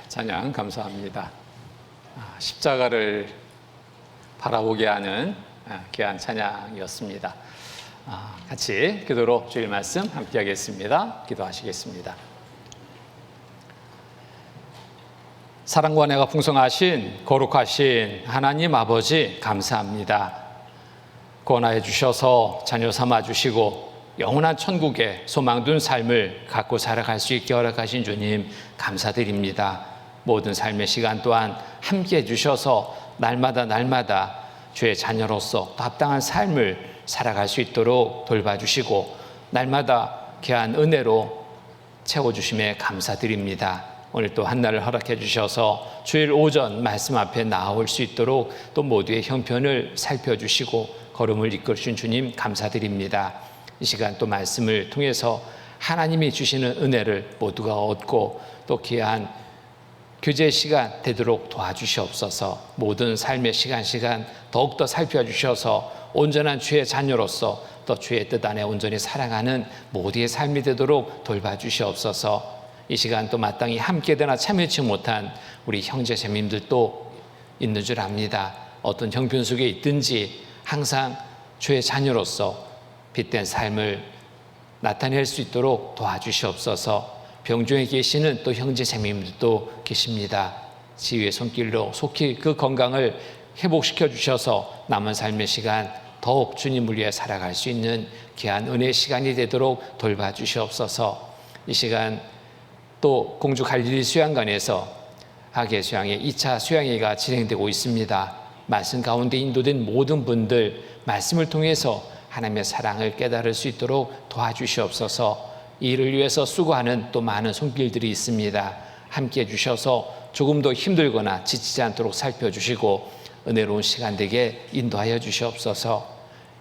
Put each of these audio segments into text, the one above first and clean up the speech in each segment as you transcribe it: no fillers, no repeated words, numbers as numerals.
찬양 감사합니다. 십자가를 바라보게 하는 귀한 찬양이었습니다. 같이 기도로 주일 말씀 함께 하겠습니다. 기도하시겠습니다. 사랑과 은혜가 풍성하신 거룩하신 하나님 아버지 감사합니다. 구원하여 주셔서 자녀 삼아 주시고 영원한 천국에 소망 둔 삶을 갖고 살아갈 수 있게 허락하신 주님 감사드립니다. 모든 삶의 시간 또한 함께해 주셔서 날마다 주의 자녀로서 또 합당한 삶을 살아갈 수 있도록 돌봐주시고 날마다 귀한 은혜로 채워주심에 감사드립니다. 오늘 또 한날을 허락해 주셔서 주일 오전 말씀 앞에 나올 수 있도록 또 모두의 형편을 살펴주시고 걸음을 이끌으신 주님 감사드립니다. 이 시간 또 말씀을 통해서 하나님이 주시는 은혜를 모두가 얻고 또 귀한 교제 시간 되도록 도와주시옵소서. 모든 삶의 시간 더욱더 살펴주셔서 온전한 주의 자녀로서 또 주의 뜻 안에 온전히 살아가는 모두의 삶이 되도록 돌봐주시옵소서. 이 시간 또 마땅히 함께 되나 참여치 못한 우리 형제자매님들도 있는 줄 압니다. 어떤 형편 속에 있든지 항상 주의 자녀로서 빛된 삶을 나타낼 수 있도록 도와주시옵소서. 병중에 계시는 또 형제자매님들도 계십니다. 지휘의 손길로 속히 그 건강을 회복시켜 주셔서 남은 삶의 시간 더욱 주님을 위해 살아갈 수 있는 귀한 은혜의 시간이 되도록 돌봐주시옵소서. 이 시간 또 공주 갈릴리 수양관에서 하계 수양회 2차 수양회가 진행되고 있습니다. 말씀 가운데 인도된 모든 분들 말씀을 통해서 하나님의 사랑을 깨달을 수 있도록 도와주시옵소서. 이 일을 위해서 수고하는 또 많은 손길들이 있습니다. 함께해 주셔서 조금 더 힘들거나 지치지 않도록 살펴주시고 은혜로운 시간 되게 인도하여 주시옵소서.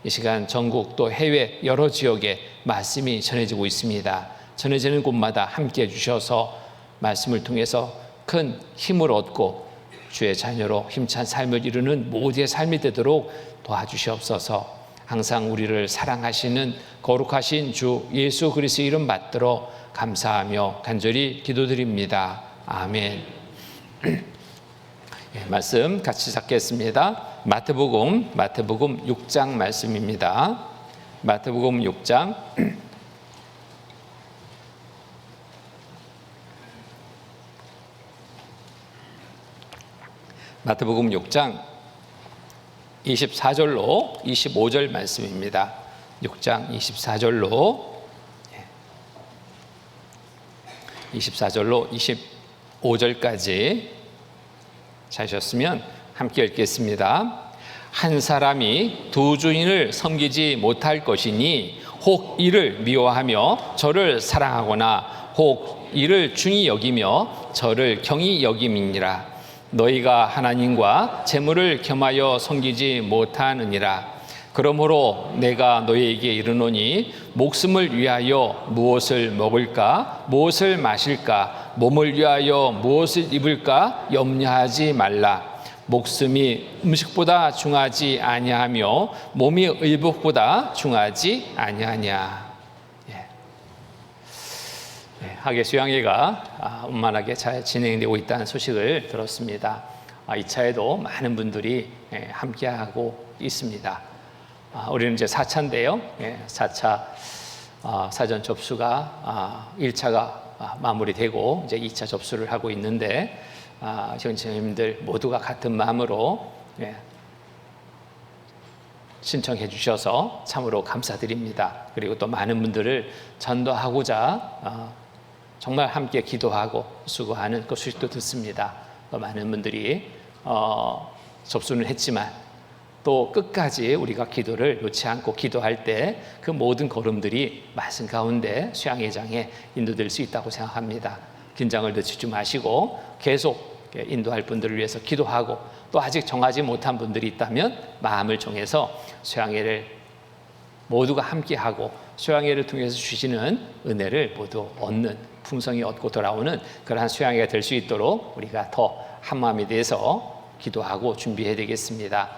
이 시간 전국 또 해외 여러 지역에 말씀이 전해지고 있습니다. 전해지는 곳마다 함께해 주셔서 말씀을 통해서 큰 힘을 얻고 주의 자녀로 힘찬 삶을 이루는 모두의 삶이 되도록 도와주시옵소서. 항상 우리를 사랑하시는 거룩하신 주 예수 그리스도의 이름 받들어 감사하며 간절히 기도드립니다. 아멘. 말씀 같이 찾겠습니다. 마태복음 6장 말씀입니다. 마태복음 6장 마태복음 6장 24절로 25절 말씀입니다. 6장 24절로 25절까지 찾으셨으면 함께 읽겠습니다. 한 사람이 두 주인을 섬기지 못할 것이니 혹 이를 미워하며 저를 사랑하거나 혹 이를 중히 여기며 저를 경히 여김이니라. 너희가 하나님과 재물을 겸하여 섬기지 못하느니라. 그러므로 내가 너희에게 이르노니 목숨을 위하여 무엇을 먹을까 무엇을 마실까 몸을 위하여 무엇을 입을까 염려하지 말라. 목숨이 음식보다 중하지 아니하며 몸이 의복보다 중하지 아니하냐. 하계 수양회가 원만하게 잘 진행되고 있다는 소식을 들었습니다. 이 차에도 많은 분들이 함께하고 있습니다. 우리는 이제 4차인데요. 4차 사전 접수가 1차가 마무리되고 이제 2차 접수를 하고 있는데 형제님들 모두가 같은 마음으로 신청해 주셔서 참으로 감사드립니다. 그리고 또 많은 분들을 전도하고자 정말 함께 기도하고 수고하는 그 소식도 듣습니다. 또 많은 분들이 접수는 했지만 또 끝까지 우리가 기도를 놓지 않고 기도할 때 그 모든 걸음들이 말씀 가운데 수양회장에 인도될 수 있다고 생각합니다. 긴장을 늦추지 마시고 계속 인도할 분들을 위해서 기도하고 또 아직 정하지 못한 분들이 있다면 마음을 정해서 수양회를 모두가 함께하고 수양회를 통해서 주시는 은혜를 모두 얻는 풍성히 얻고 돌아오는 그러한 수양회가 될 수 있도록 우리가 더 한마음이 돼서 기도하고 준비해야 되겠습니다.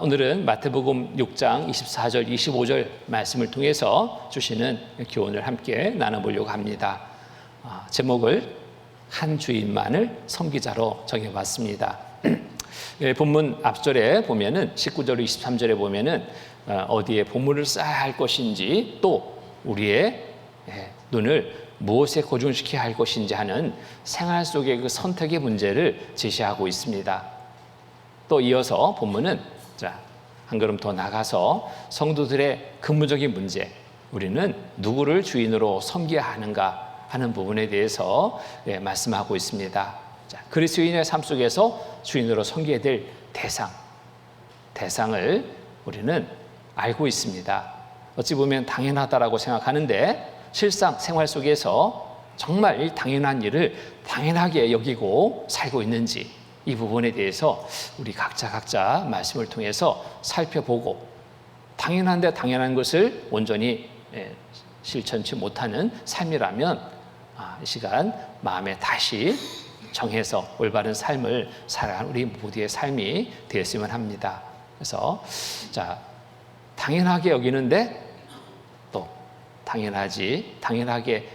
오늘은 마태복음 6장 24절 25절 말씀을 통해서 주시는 교훈을 함께 나눠보려고 합니다. 제목을 한 주인만을 섬기자로 정해봤습니다. 본문 앞절에 보면은 19절 23절에 보면은 어디에 보물을 쌓아야 할 것인지 또 우리의 눈을 무엇에 고정시켜야 할 것인지 하는 생활 속의 그 선택의 문제를 제시하고 있습니다. 또 이어서 본문은 한 걸음 더 나가서 성도들의 근무적인 문제, 우리는 누구를 주인으로 섬겨야 하는가 하는 부분에 대해서 말씀하고 있습니다. 그리스도인의 삶 속에서 주인으로 섬겨야 될 대상을 우리는 알고 있습니다. 어찌 보면 당연하다라고 생각하는데 실상 생활 속에서 정말 이 당연한 일을 당연하게 여기고 살고 있는지 이 부분에 대해서 우리 각자 말씀을 통해서 살펴보고 당연한데 당연한 것을 온전히 실천치 못하는 삶이라면 이 시간 마음에 다시 정해서 올바른 삶을 살아가는 우리 모두의 삶이 되었으면 합니다. 그래서 당연하게 여기는데 또 당연하게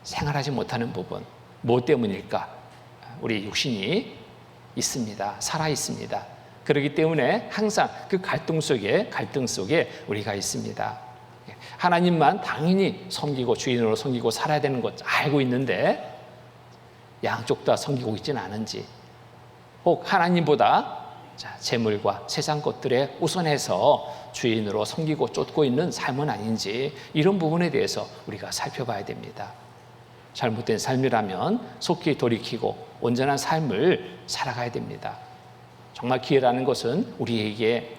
생활하지 못하는 부분, 무엇 때문일까? 우리 육신이 있습니다. 살아 있습니다. 그렇기 때문에 항상 그 갈등 속에 우리가 있습니다. 하나님만 당연히 섬기고 주인으로 섬기고 살아야 되는 것 알고 있는데 양쪽 다 섬기고 있지는 않은지, 혹 하나님보다 재물과 세상 것들에 우선해서 주인으로 섬기고 쫓고 있는 삶은 아닌지, 이런 부분에 대해서 우리가 살펴봐야 됩니다. 잘못된 삶이라면 속히 돌이키고 온전한 삶을 살아가야 됩니다. 정말 기회라는 것은 우리에게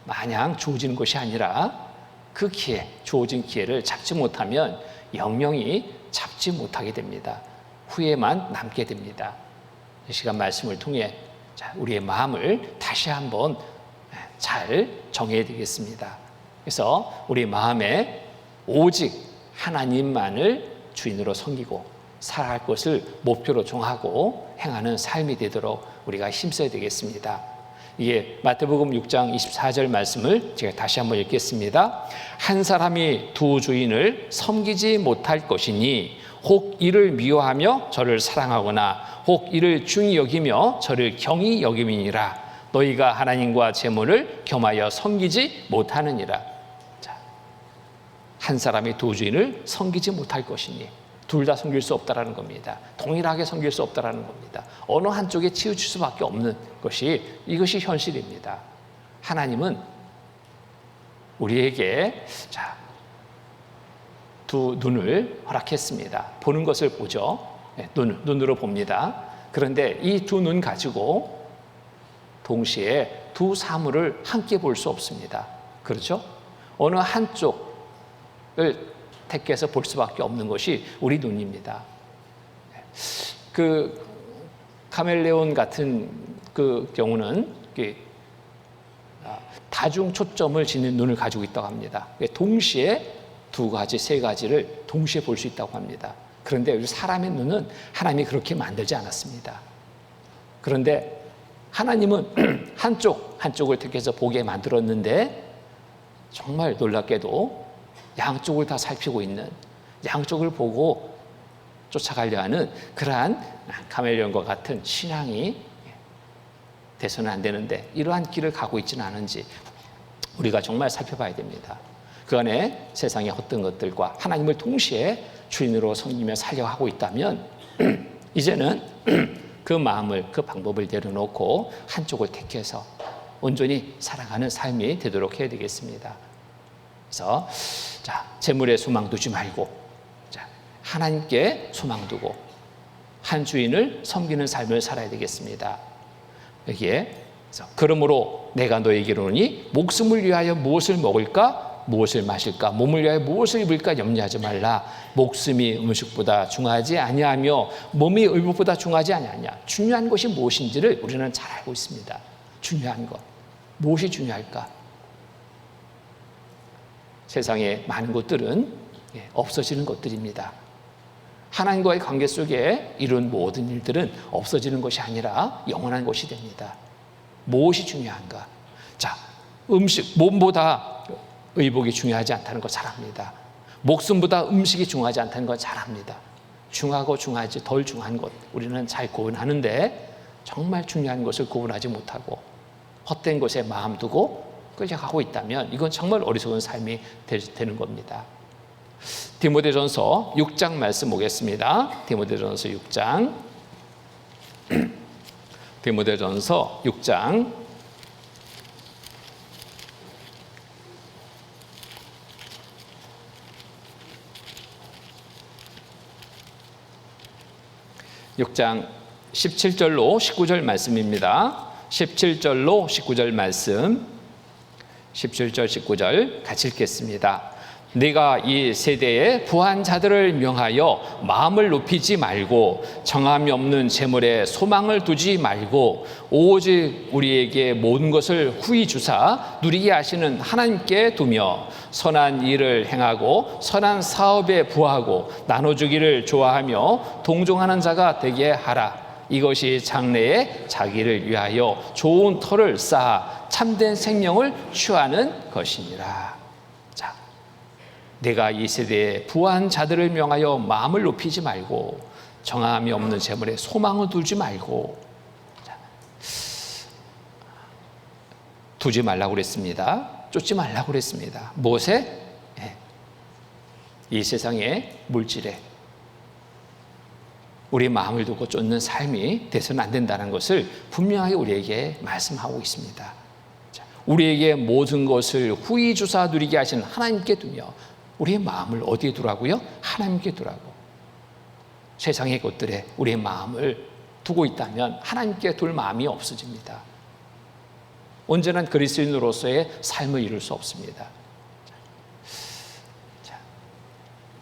마냥 주어진 것이 아니라 그 기회, 주어진 기회를 잡지 못하면 영영이 잡지 못하게 됩니다. 후회만 남게 됩니다. 이 시간 말씀을 통해 우리의 마음을 다시 한번 잘 정해야 되겠습니다. 그래서 우리 마음에 오직 하나님만을 주인으로 섬기고 살아갈 것을 목표로 정하고 행하는 삶이 되도록 우리가 힘써야 되겠습니다. 이게 마태복음 6장 24절 말씀을 제가 다시 한번 읽겠습니다. 한 사람이 두 주인을 섬기지 못할 것이니 혹 이를 미워하며 저를 사랑하거나 혹 이를 중히 여기며 저를 경히 여김이니라. 너희가 하나님과 재물을 겸하여 섬기지 못하느니라. 한 사람이 두 주인을 섬기지 못할 것이니 둘 다 섬길 수 없다라는 겁니다. 동일하게 섬길 수 없다라는 겁니다. 어느 한쪽에 치우칠 수밖에 없는 것이 이것이 현실입니다. 하나님은 우리에게 두 눈을 허락했습니다. 보는 것을 보죠. 눈으로 봅니다. 그런데 이 두 눈 가지고 동시에 두 사물을 함께 볼 수 없습니다. 그렇죠? 어느 한쪽을 택해서 볼 수밖에 없는 것이 우리 눈입니다. 그 카멜레온 같은 그 경우는 다중 초점을 지닌 눈을 가지고 있다고 합니다. 동시에 두 가지, 세 가지를 동시에 볼 수 있다고 합니다. 그런데 사람의 눈은 하나님이 그렇게 만들지 않았습니다. 그런데 하나님은 한쪽을 택해서 보게 만들었는데 정말 놀랍게도 양쪽을 다 살피고 있는, 양쪽을 보고 쫓아가려 하는 그러한 카멜레온과 같은 신앙이 돼서는 안 되는데 이러한 길을 가고 있지는 않은지 우리가 정말 살펴봐야 됩니다. 그 안에 세상의 헛된 것들과 하나님을 동시에 주인으로 섬기며 살려고 하고 있다면 이제는 그 마음을, 그 방법을 내려놓고 한쪽을 택해서 온전히 살아가는 삶이 되도록 해야 되겠습니다. 그래서 재물에 소망 두지 말고 하나님께 소망 두고 한 주인을 섬기는 삶을 살아야 되겠습니다. 여기에 그러므로 내가 너에게 이르노니 목숨을 위하여 무엇을 먹을까 무엇을 마실까 몸을 위하여 무엇을 입을까 염려하지 말라. 목숨이 음식보다 중하지 아니하며 몸이 의복보다 중하지 아니하냐. 중요한 것이 무엇인지를 우리는 잘 알고 있습니다. 중요한 것 무엇이 중요할까? 세상의 많은 것들은 없어지는 것들입니다. 하나님과의 관계 속에 이룬 모든 일들은 없어지는 것이 아니라 영원한 것이 됩니다. 무엇이 중요한가? 음식, 몸보다 의복이 중요하지 않다는 거 잘 압니다. 목숨보다 음식이 중요하지 않다는 거 잘 압니다. 중하고 중하지 덜 중한 것 우리는 잘 구분하는데 정말 중요한 것을 구분하지 못하고 헛된 것에 마음 두고 끌려가고 있다면 이건 정말 어리석은 삶이 되는 겁니다. 디모데전서 6장 말씀 보겠습니다. 디모데전서 6장 디모데전서 6장 6장 17절로 19절 말씀입니다. 17절로 19절 말씀 17절 19절 같이 읽겠습니다. 네가 이 세대의 부한 자들을 명하여 마음을 높이지 말고 정함이 없는 재물에 소망을 두지 말고 오직 우리에게 모든 것을 후히 주사 누리게 하시는 하나님께 두며 선한 일을 행하고 선한 사업에 부하고 나눠주기를 좋아하며 동정하는 자가 되게 하라. 이것이 장래에 자기를 위하여 좋은 터를 쌓아 참된 생명을 취하는 것이니라. 자, 내가 이 세대에 부한 자들을 명하여 마음을 높이지 말고 정함이 없는 재물에 소망을 두지 말고, 자, 두지 말라고 그랬습니다. 쫓지 말라고 그랬습니다. 무엇에? 이 세상의 물질에 우리 마음을 두고 쫓는 삶이 돼서는 안 된다는 것을 분명하게 우리에게 말씀하고 있습니다. 우리에게 모든 것을 후히 주사 누리게 하신 하나님께 두며 우리의 마음을 어디에 두라고요? 하나님께 두라고. 세상의 것들에 우리의 마음을 두고 있다면 하나님께 둘 마음이 없어집니다. 언제나 그리스도인으로서의 삶을 이룰 수 없습니다.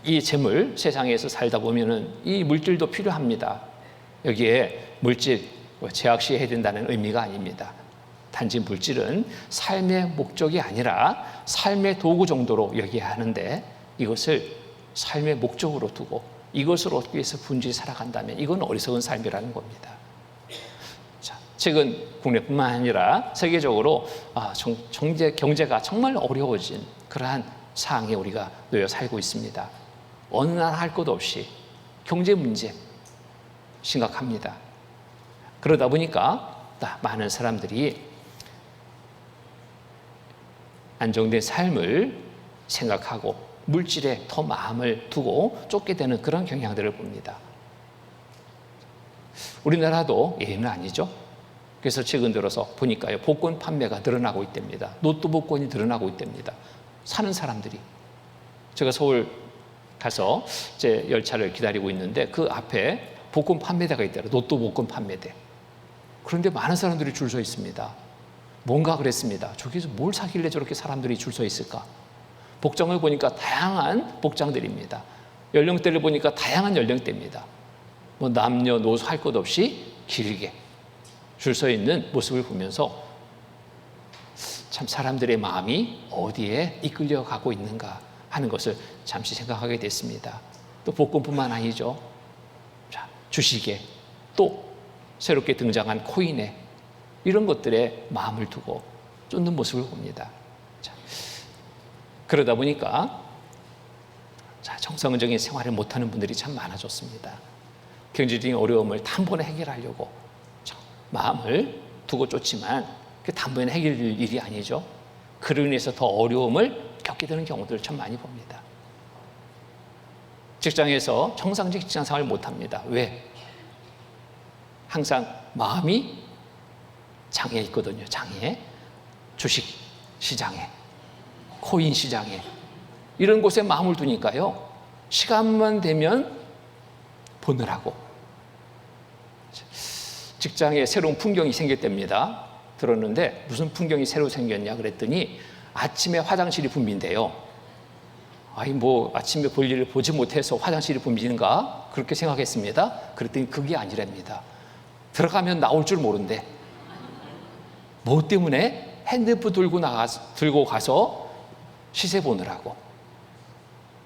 이 재물, 세상에서 살다 보면은 이 물질도 필요합니다. 여기에 물질, 제약시해야 된다는 의미가 아닙니다. 단지 물질은 삶의 목적이 아니라 삶의 도구 정도로 여겨야 하는데 이것을 삶의 목적으로 두고 이것을 얻기 위해서 분주히 살아간다면 이건 어리석은 삶이라는 겁니다. 자, 최근 국내뿐만 아니라 세계적으로 경제가 정말 어려워진 그러한 상황에 우리가 놓여 살고 있습니다. 어느 나라 할 것 없이 경제 문제 심각합니다. 그러다 보니까 많은 사람들이 안정된 삶을 생각하고 물질에 더 마음을 두고 쫓게 되는 그런 경향들을 봅니다. 우리나라도 예외는 아니죠. 그래서 최근 들어서 보니까요, 복권 판매가 늘어나고 있답니다. 로또 복권이 늘어나고 있답니다. 사는 사람들이. 제가 서울 가서 제 열차를 기다리고 있는데 그 앞에 복권 판매대가 있더라고요. 로또 복권 판매대. 그런데 많은 사람들이 줄 서 있습니다. 뭔가 그랬습니다. 저기서 뭘 사길래 저렇게 사람들이 줄 서 있을까? 복장을 보니까 다양한 복장들입니다. 연령대를 보니까 다양한 연령대입니다. 뭐 남녀노소 할 것 없이 길게 줄 서 있는 모습을 보면서 참 사람들의 마음이 어디에 이끌려가고 있는가 하는 것을 잠시 생각하게 됐습니다. 또 복권뿐만 아니죠. 자, 주식에 또 새롭게 등장한 코인에 이런 것들에 마음을 두고 쫓는 모습을 봅니다. 자, 그러다 보니까 정상적인 생활을 못하는 분들이 참 많아졌습니다. 경제적인 어려움을 단번에 해결하려고 마음을 두고 쫓지만 그 단번에 해결될 일이 아니죠. 그로 인해서 더 어려움을 겪게 되는 경우들을 참 많이 봅니다. 직장에서 정상적 직장 생활을 못합니다. 왜? 항상 마음이 장에 있거든요. 장에, 주식 시장에, 코인 시장에 이런 곳에 마음을 두니까요, 시간만 되면 보느라고 직장에 새로운 풍경이 생겼답니다. 들었는데 무슨 풍경이 새로 생겼냐 그랬더니 아침에 화장실이 붐빈대요. 아니 뭐 아침에 볼 일을 보지 못해서 화장실이 붐비는가 그렇게 생각했습니다. 그랬더니 그게 아니랍니다. 들어가면 나올 줄 모른대. 뭐 때문에? 핸드폰 들고 가서 시세 보느라고.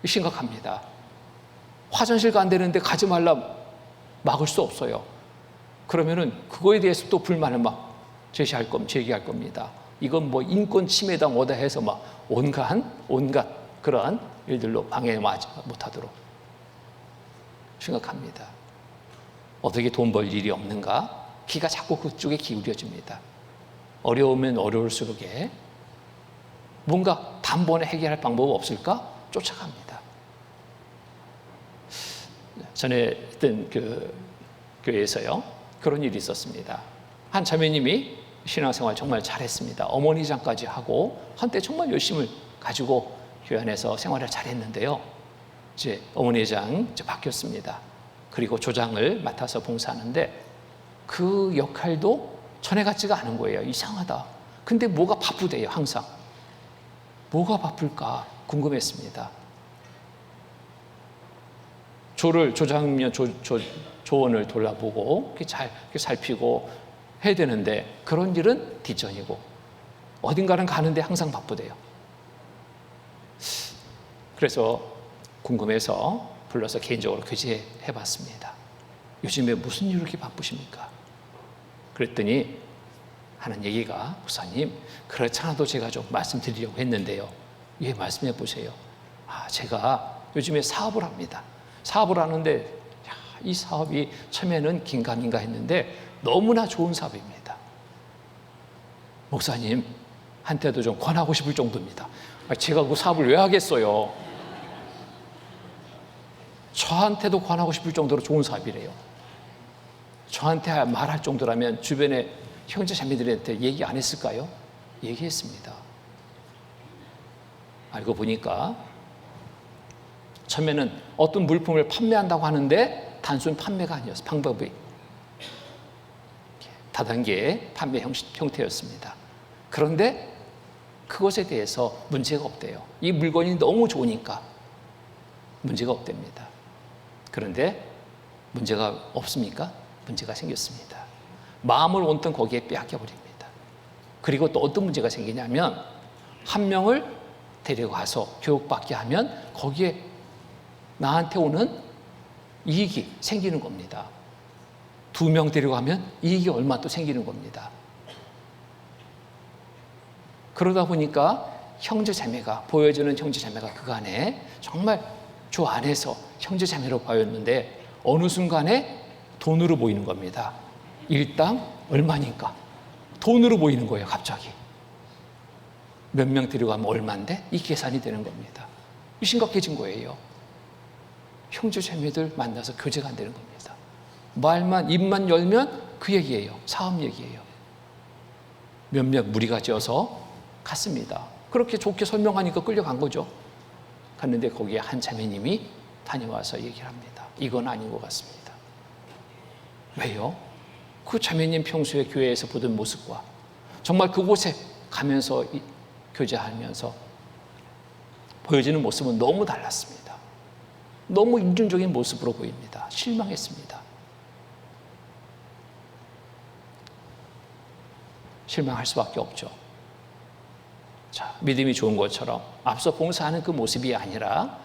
심각합니다. 화장실 간다는데 가지 말라 막을 수 없어요. 그러면은 그거에 대해서 또 불만을 막 제기할 겁니다. 이건 뭐 인권 침해다 뭐다 해서 막 온갖 그러한 일들로 방해 못하도록. 생각합니다. 어떻게 돈 벌 일이 없는가? 귀가 자꾸 그쪽에 기울여집니다. 어려우면 어려울수록 뭔가 단번에 해결할 방법 없을까? 쫓아갑니다. 전에 있던 그 교회에서요, 그런 일이 있었습니다. 한 자매님이 신앙생활 정말 잘했습니다. 어머니장까지 하고 한때 정말 열심을 가지고 교회 안에서 생활을 잘했는데요. 이제 어머니장 이제 바뀌었습니다. 그리고 조장을 맡아서 봉사하는데 그 역할도 전에 같지가 않은 거예요. 이상하다. 근데 뭐가 바쁘대요, 항상. 뭐가 바쁠까 궁금했습니다. 조장면 조언을 돌아보고 잘 살피고 해야 되는데 그런 일은 뒷전이고 어딘가는 가는데 항상 바쁘대요. 그래서 궁금해서 불러서 개인적으로 교제해 봤습니다. 요즘에 무슨 일로 이렇게 바쁘십니까? 그랬더니 하는 얘기가, 목사님, 그렇지 않아도 제가 좀 말씀드리려고 했는데요. 예, 말씀해 보세요. 제가 요즘에 사업을 합니다. 사업을 하는데 이 사업이 처음에는 긴가민가 했는데 너무나 좋은 사업입니다. 목사님, 한테도 좀 권하고 싶을 정도입니다. 제가 그 사업을 왜 하겠어요? 저한테도 권하고 싶을 정도로 좋은 사업이래요. 저한테 말할 정도라면 주변에 형제 자매들한테 얘기 안 했을까요? 얘기했습니다. 알고 보니까 처음에는 어떤 물품을 판매한다고 하는데 단순 판매가 아니었어요. 방법이 다단계 판매 형태였습니다. 그런데 그것에 대해서 문제가 없대요. 이 물건이 너무 좋으니까 문제가 없답니다. 그런데 문제가 없습니까? 문제가 생겼습니다. 마음을 온통 거기에 빼앗겨 버립니다. 그리고 또 어떤 문제가 생기냐면 한 명을 데려가서 교육받게 하면 거기에 나한테 오는 이익이 생기는 겁니다. 2명 데려가면 이익이 얼마 또 생기는 겁니다. 그러다 보니까 형제자매가 보여주는 형제자매가 그간에 정말 주 안에서 형제자매로 보였는데 어느 순간에 돈으로 보이는 겁니다. 일당 얼마니까 돈으로 보이는 거예요. 갑자기 몇 명 데려가면 얼마인데 이 계산이 되는 겁니다. 심각해진 거예요. 형제자매들 만나서 교제가 안 되는 겁니다. 입만 열면 그 얘기예요. 사업 얘기예요. 몇몇 무리가 지어서 갔습니다. 그렇게 좋게 설명하니까 끌려간 거죠. 갔는데 거기에 한 자매님이 다녀와서 얘기를 합니다. 이건 아닌 것 같습니다. 왜요? 그 자매님 평소에 교회에서 보던 모습과 정말 그곳에 가면서 교제하면서 보여지는 모습은 너무 달랐습니다. 너무 이중적인 모습으로 보입니다. 실망했습니다. 실망할 수밖에 없죠. 자, 믿음이 좋은 것처럼 앞서 봉사하는 그 모습이 아니라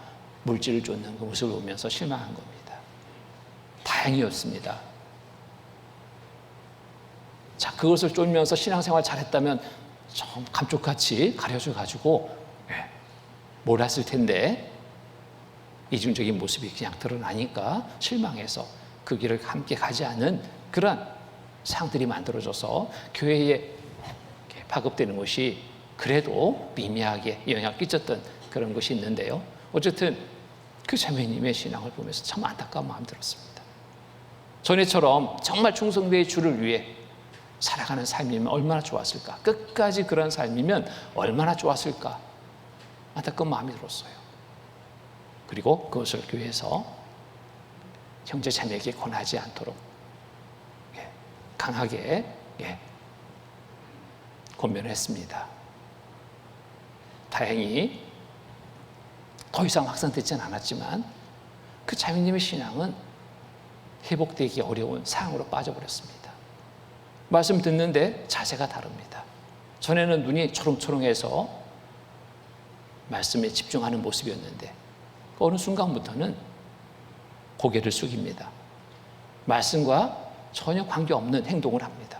물질을 쫓는 그 모습을 보면서 실망한 겁니다. 다행이었습니다. 자, 그것을 쫓으면서 신앙생활 잘했다면 좀 감쪽같이 가려져가지고 몰았을 텐데 이중적인 모습이 그냥 드러나니까 실망해서 그 길을 함께 가지 않은 그런 상들이 만들어져서 교회에 파급되는 것이 그래도 미미하게 영향을 끼쳤던 그런 것이 있는데요. 어쨌든 그 자매님의 신앙을 보면서 참 안타까운 마음이 들었습니다. 전에처럼 정말 충성되의 주를 위해 살아가는 삶이면 얼마나 좋았을까? 끝까지 그런 삶이면 얼마나 좋았을까? 안타까운 마음이 들었어요. 그리고 그것을 교회에서 형제 자매에게 권하지 않도록 강하게 권면을 했습니다. 다행히 더 이상 확산되지는 않았지만 그 자매님의 신앙은 회복되기 어려운 상황으로 빠져버렸습니다. 말씀 듣는데 자세가 다릅니다. 전에는 눈이 초롱초롱해서 말씀에 집중하는 모습이었는데 어느 순간부터는 고개를 숙입니다. 말씀과 전혀 관계없는 행동을 합니다.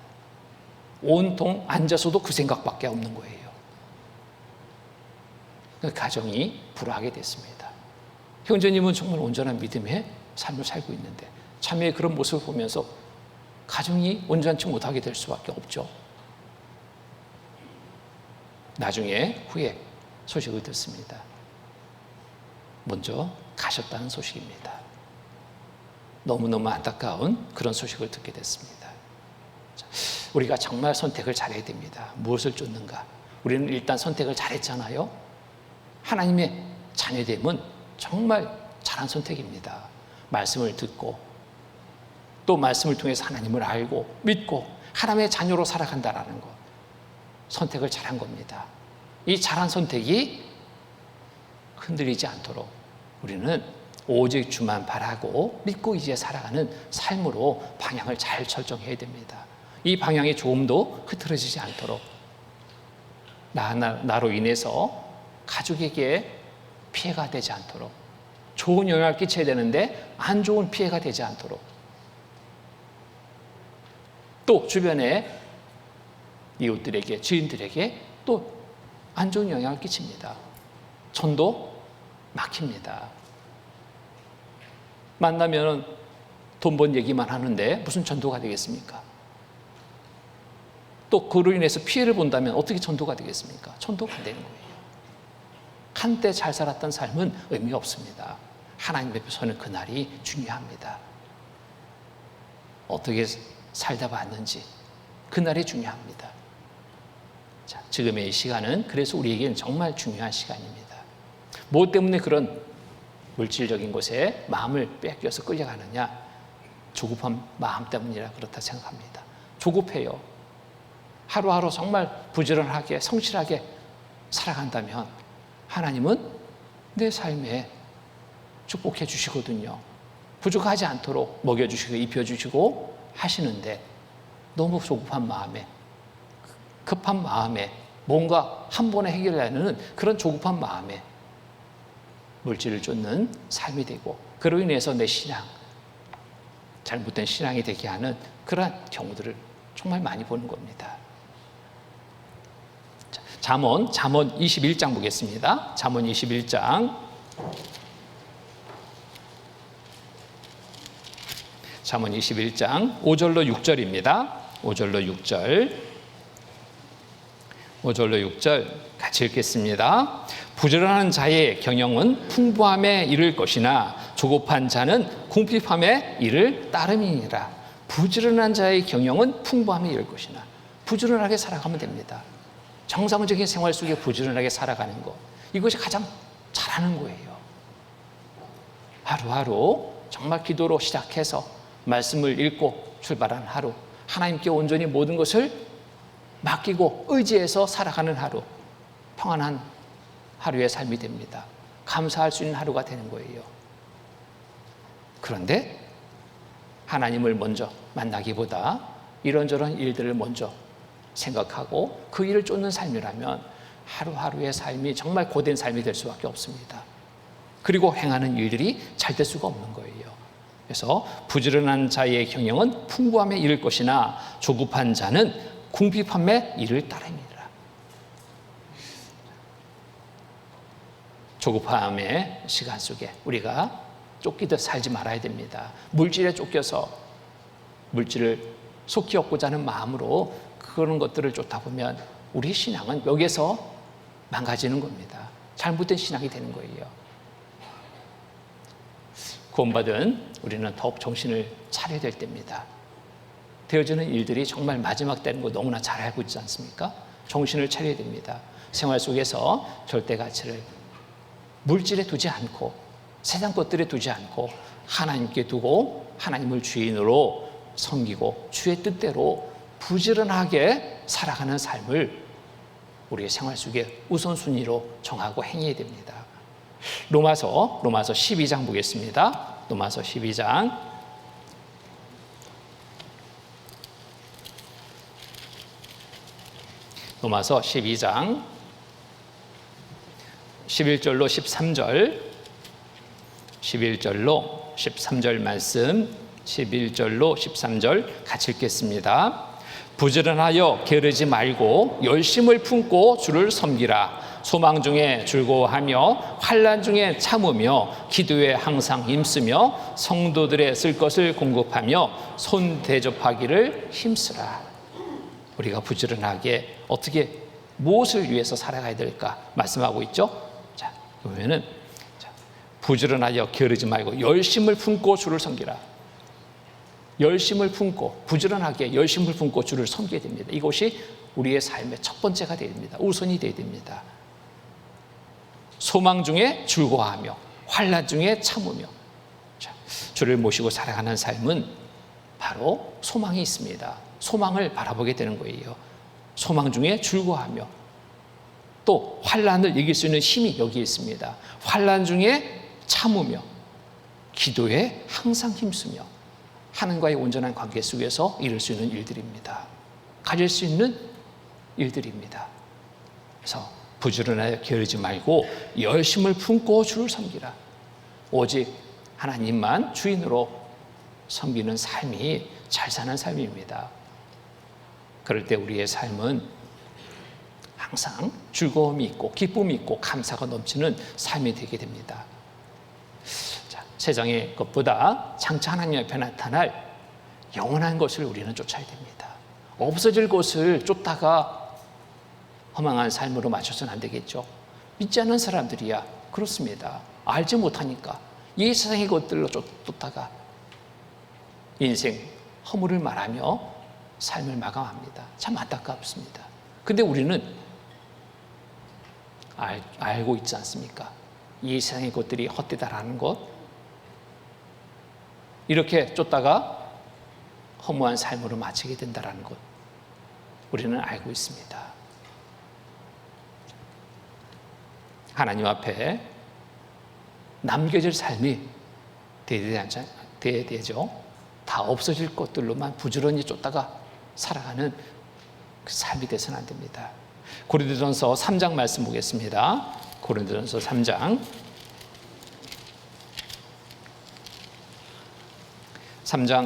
온통 앉아서도 그 생각밖에 없는 거예요. 그 가정이 불화하게 됐습니다. 형제님은 정말 온전한 믿음의 삶을 살고 있는데 자매의 그런 모습을 보면서 가정이 온전치 못하게 될 수밖에 없죠. 나중에 후에 소식을 듣습니다. 먼저 가셨다는 소식입니다. 너무너무 안타까운 그런 소식을 듣게 됐습니다. 우리가 정말 선택을 잘해야 됩니다. 무엇을 쫓는가? 우리는 일단 선택을 잘했잖아요. 하나님의 자녀됨은 정말 잘한 선택입니다. 말씀을 듣고 또 말씀을 통해서 하나님을 알고 믿고 하나님의 자녀로 살아간다는 것, 선택을 잘한 겁니다. 이 잘한 선택이 흔들리지 않도록 우리는 오직 주만 바라고 믿고 이제 살아가는 삶으로 방향을 잘 설정해야 됩니다. 이 방향이 조금도 흐트러지지 않도록 나로 인해서 가족에게 피해가 되지 않도록 좋은 영향을 끼쳐야 되는데 안 좋은 피해가 되지 않도록 또 주변에 이웃들에게 지인들에게 또 안 좋은 영향을 끼칩니다. 전도 막힙니다. 만나면 돈 번 얘기만 하는데 무슨 전도가 되겠습니까? 또 그로 인해서 피해를 본다면 어떻게 전도가 되겠습니까? 전도가 안 되는 거예요. 한때 잘 살았던 삶은 의미가 없습니다. 하나님 앞에서는 그날이 중요합니다. 어떻게 살다 봤는지 그날이 중요합니다. 자, 지금의 이 시간은 그래서 우리에게는 정말 중요한 시간입니다. 무엇 때문에 그런 물질적인 것에 마음을 뺏겨서 끌려가느냐? 조급한 마음 때문이라 그렇다 생각합니다. 조급해요. 하루하루 정말 부지런하게 성실하게 살아간다면 하나님은 내 삶에 축복해 주시거든요. 부족하지 않도록 먹여주시고 입혀주시고 하시는데 너무 조급한 마음에 급한 마음에 뭔가 한 번에 해결하려는 그런 조급한 마음에 물질을 쫓는 삶이 되고 그로 인해서 내 신앙, 잘못된 신앙이 되게 하는 그러한 경우들을 정말 많이 보는 겁니다. 잠언 21장 보겠습니다. 잠언 21장. 잠언 21장 5절로 6절입니다. 5절로 6절. 5절로 6절 같이 읽겠습니다. 부지런한 자의 경영은 풍부함에 이를 것이나 조급한 자는 궁핍함에 이를 따름이니라. 부지런한 자의 경영은 풍부함에 이를 것이나 부지런하게 살아가면 됩니다. 정상적인 생활 속에 부지런하게 살아가는 것, 이것이 가장 잘하는 거예요. 하루하루 정말 기도로 시작해서 말씀을 읽고 출발한 하루, 하나님께 온전히 모든 것을 맡기고 의지해서 살아가는 하루, 평안한 하루의 삶이 됩니다. 감사할 수 있는 하루가 되는 거예요. 그런데 하나님을 먼저 만나기보다 이런저런 일들을 먼저 생각하고 그 일을 쫓는 삶이라면 하루하루의 삶이 정말 고된 삶이 될 수밖에 없습니다. 그리고 행하는 일들이 잘 될 수가 없는 거예요. 그래서 부지런한 자의 경영은 풍부함에 이를 것이나 조급한 자는 궁핍함에 이를 따릅니다. 조급함의 시간 속에 우리가 쫓기듯 살지 말아야 됩니다. 물질에 쫓겨서 물질을 속히 얻고자 하는 마음으로 그런 것들을 쫓다 보면 우리 신앙은 여기에서 망가지는 겁니다. 잘못된 신앙이 되는 거예요. 구원받은 우리는 더욱 정신을 차려야 될 때입니다. 되어지는 일들이 정말 마지막 때는 거 너무나 잘 알고 있지 않습니까? 정신을 차려야 됩니다. 생활 속에서 절대 가치를 물질에 두지 않고 세상 것들에 두지 않고 하나님께 두고 하나님을 주인으로 섬기고 주의 뜻대로 부지런하게 살아가는 삶을 우리의 생활 속에 우선순위로 정하고 행해야 됩니다. 로마서 12장 보겠습니다. 로마서 12장. 로마서 12장 11절로 13절 11절로 13절 말씀 11절로 13절 같이 읽겠습니다. 부지런하여 게으르지 말고 열심을 품고 주를 섬기라. 소망 중에 즐거워하며 환난 중에 참으며 기도에 항상 힘쓰며 성도들의 쓸 것을 공급하며 손 대접하기를 힘쓰라. 우리가 부지런하게 어떻게 무엇을 위해서 살아가야 될까 말씀하고 있죠. 자, 보면은 부지런하여 게으르지 말고 열심을 품고 주를 섬기라. 열심을 품고 부지런하게 열심을 품고 주를 섬겨야 됩니다. 이것이 우리의 삶의 첫 번째가 되어야 됩니다. 우선이 되어야 됩니다. 소망 중에 즐거워하며 환난 중에 참으며. 자, 주를 모시고 살아가는 삶은 바로 소망이 있습니다. 소망을 바라보게 되는 거예요. 소망 중에 즐거워하며 또 환난을 이길 수 있는 힘이 여기에 있습니다. 환난 중에 참으며 기도에 항상 힘쓰며 하나님과의 온전한 관계 속에서 이룰 수 있는 일들입니다. 가질 수 있는 일들입니다. 그래서 부지런하여 게으르지 말고 열심을 품고 주를 섬기라. 오직 하나님만 주인으로 섬기는 삶이 잘 사는 삶입니다. 그럴 때 우리의 삶은 항상 즐거움이 있고 기쁨이 있고 감사가 넘치는 삶이 되게 됩니다. 자, 세상의 것보다 장차 하나님 앞에 나타날 영원한 것을 우리는 쫓아야 됩니다. 없어질 것을 쫓다가 허망한 삶으로 맞춰서는 안 되겠죠. 믿지 않는 사람들이야 그렇습니다. 알지 못하니까 이 세상의 것들로 쫓다가 인생 허물을 말하며 삶을 마감합니다. 참 안타깝습니다. 근데 우리는 알고 있지 않습니까? 이 세상의 것들이 헛되다라는 것, 이렇게 쫓다가 허무한 삶으로 마치게 된다라는 것, 우리는 알고 있습니다. 하나님 앞에 남겨질 삶이 되어야 되죠. 다 없어질 것들로만 부지런히 쫓다가 살아가는 그 삶이 돼서는 안 됩니다. 고린도전서 3장 말씀 보겠습니다. 고린도전서 3장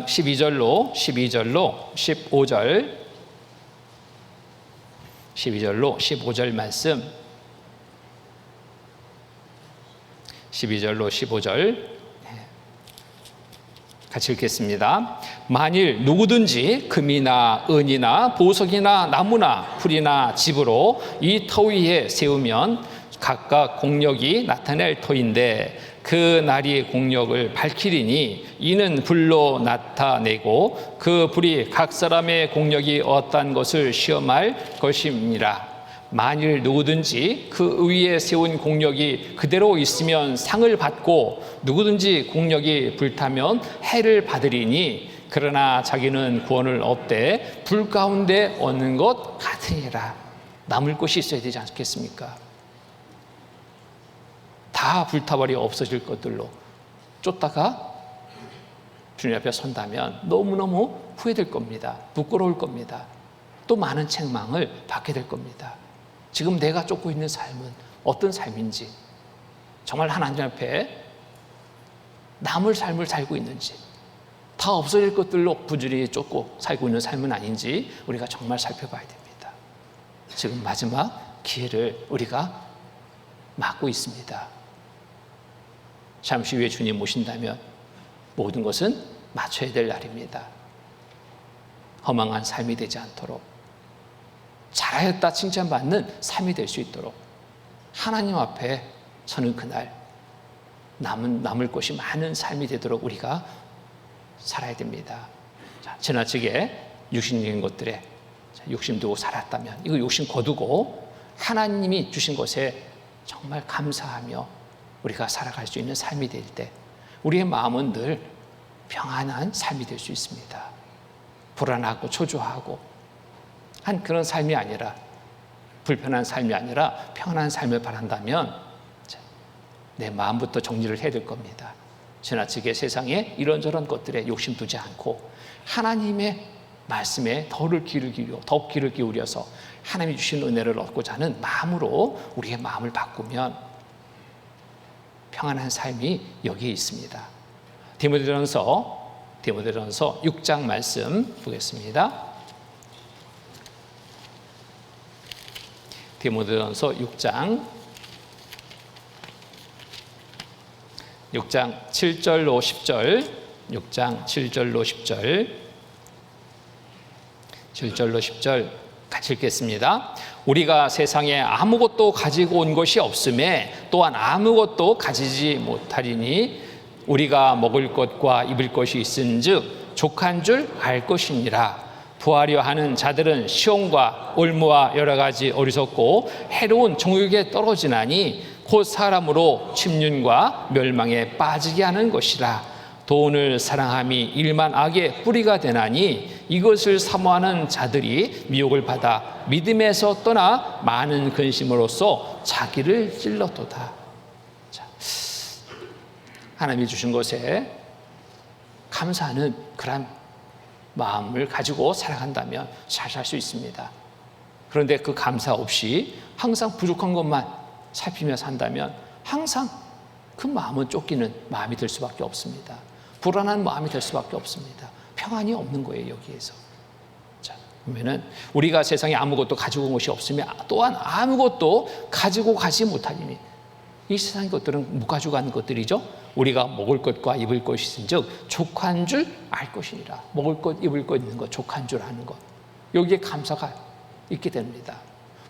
12절로 15절 말씀, 12절로 15절 같이 읽겠습니다. 만일 누구든지 금이나 은이나 보석이나 나무나 풀이나 집으로 이 터 위에 세우면 각각 공력이 나타낼 터인데 그 날이 공력을 밝히리니 이는 불로 나타내고 그 불이 각 사람의 공력이 어떠한 것을 시험할 것입니다. 만일 누구든지 그 위에 세운 공력이 그대로 있으면 상을 받고 누구든지 공력이 불타면 해를 받으리니 그러나 자기는 구원을 얻되 불 가운데 얻는 것 같으니라. 남을 것이 있어야 되지 않겠습니까? 다 불타버려 없어질 것들로 쫓다가 주님 앞에 선다면 너무너무 후회될 겁니다. 부끄러울 겁니다. 또 많은 책망을 받게 될 겁니다. 지금 내가 쫓고 있는 삶은 어떤 삶인지, 정말 하나님 앞에 남을 삶을 살고 있는지, 다 없어질 것들로 부지런히 쫓고 살고 있는 삶은 아닌지 우리가 정말 살펴봐야 됩니다. 지금 마지막 기회를 우리가 맞고 있습니다. 잠시 후에 주님 오신다면 모든 것은 맞춰야 될 날입니다. 허망한 삶이 되지 않도록, 잘하였다 칭찬받는 삶이 될 수 있도록 하나님 앞에 서는 그날 남을 것이 많은 삶이 되도록 우리가 살아야 됩니다. 자, 지나치게 육신적인 것들에 욕심 두고 살았다면 이거 욕심 거두고 하나님이 주신 것에 정말 감사하며 우리가 살아갈 수 있는 삶이 될 때 우리의 마음은 늘 평안한 삶이 될 수 있습니다. 불안하고 초조하고 한 그런 삶이 아니라, 불편한 삶이 아니라 평안한 삶을 바란다면 내 마음부터 정리를 해야 될 겁니다. 지나치게 세상에 이런저런 것들에 욕심 두지 않고 하나님의 말씀에 더욱 귀를 기울여서 하나님이 주신 은혜를 얻고자 하는 마음으로 우리의 마음을 바꾸면 평안한 삶이 여기에 있습니다. 디모데전서 6장 말씀 보겠습니다. 디모데전서 6장 7절로 10절, 6장 7절로 10절 같이 읽겠습니다. 우리가 세상에 아무것도 가지고 온 것이 없음에 또한 아무것도 가지지 못하리니 우리가 먹을 것과 입을 것이 있은즉 족한 줄 알 것이니라. 부하려 하는 자들은 시험과 올무와 여러 가지 어리석고 해로운 정욕에 떨어지나니 곧 사람으로 침륜과 멸망에 빠지게 하는 것이라. 돈을 사랑함이 일만 악의 뿌리가 되나니 이것을 사모하는 자들이 미혹을 받아 믿음에서 떠나 많은 근심으로써 자기를 찔렀도다. 자, 하나님이 주신 것에 감사하는 그런 마음을 가지고 살아간다면 잘 살 수 있습니다. 그런데 그 감사 없이 항상 부족한 것만 살피며 산다면 항상 그 마음은 쫓기는 마음이 될 수밖에 없습니다. 불안한 마음이 될 수밖에 없습니다. 평안이 없는 거예요, 여기에서. 자, 그러면은 우리가 세상에 아무것도 가지고 온 것이 없으면 또한 아무것도 가지고 가지 못하리니, 이 세상의 것들은 못 가지고 가는 것들이죠. 우리가 먹을 것과 입을 것이 있은즉 족한 줄 알 것이니라. 먹을 것, 입을 것 있는 것, 족한 줄 아는 것, 여기에 감사가 있게 됩니다.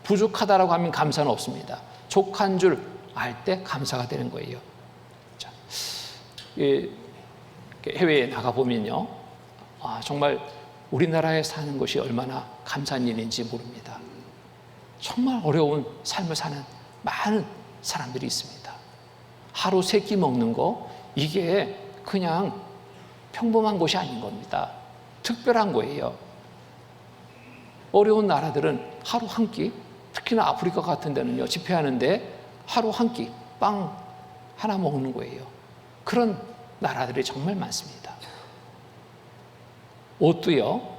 부족하다라고 하면 감사는 없습니다. 족한 줄 알 때 감사가 되는 거예요. 자, 해외에 나가보면요, 정말 우리나라에 사는 것이 얼마나 감사한 일인지 모릅니다. 정말 어려운 삶을 사는 많은 사람들이 있습니다. 하루 3끼 먹는 거, 이게 그냥 평범한 것이 아닌 겁니다. 특별한 거예요. 어려운 나라들은 하루 한 끼, 특히나 아프리카 같은 데는요, 집회하는데 하루 한 끼 빵 하나 먹는 거예요. 그런 나라들이 정말 많습니다. 옷도요,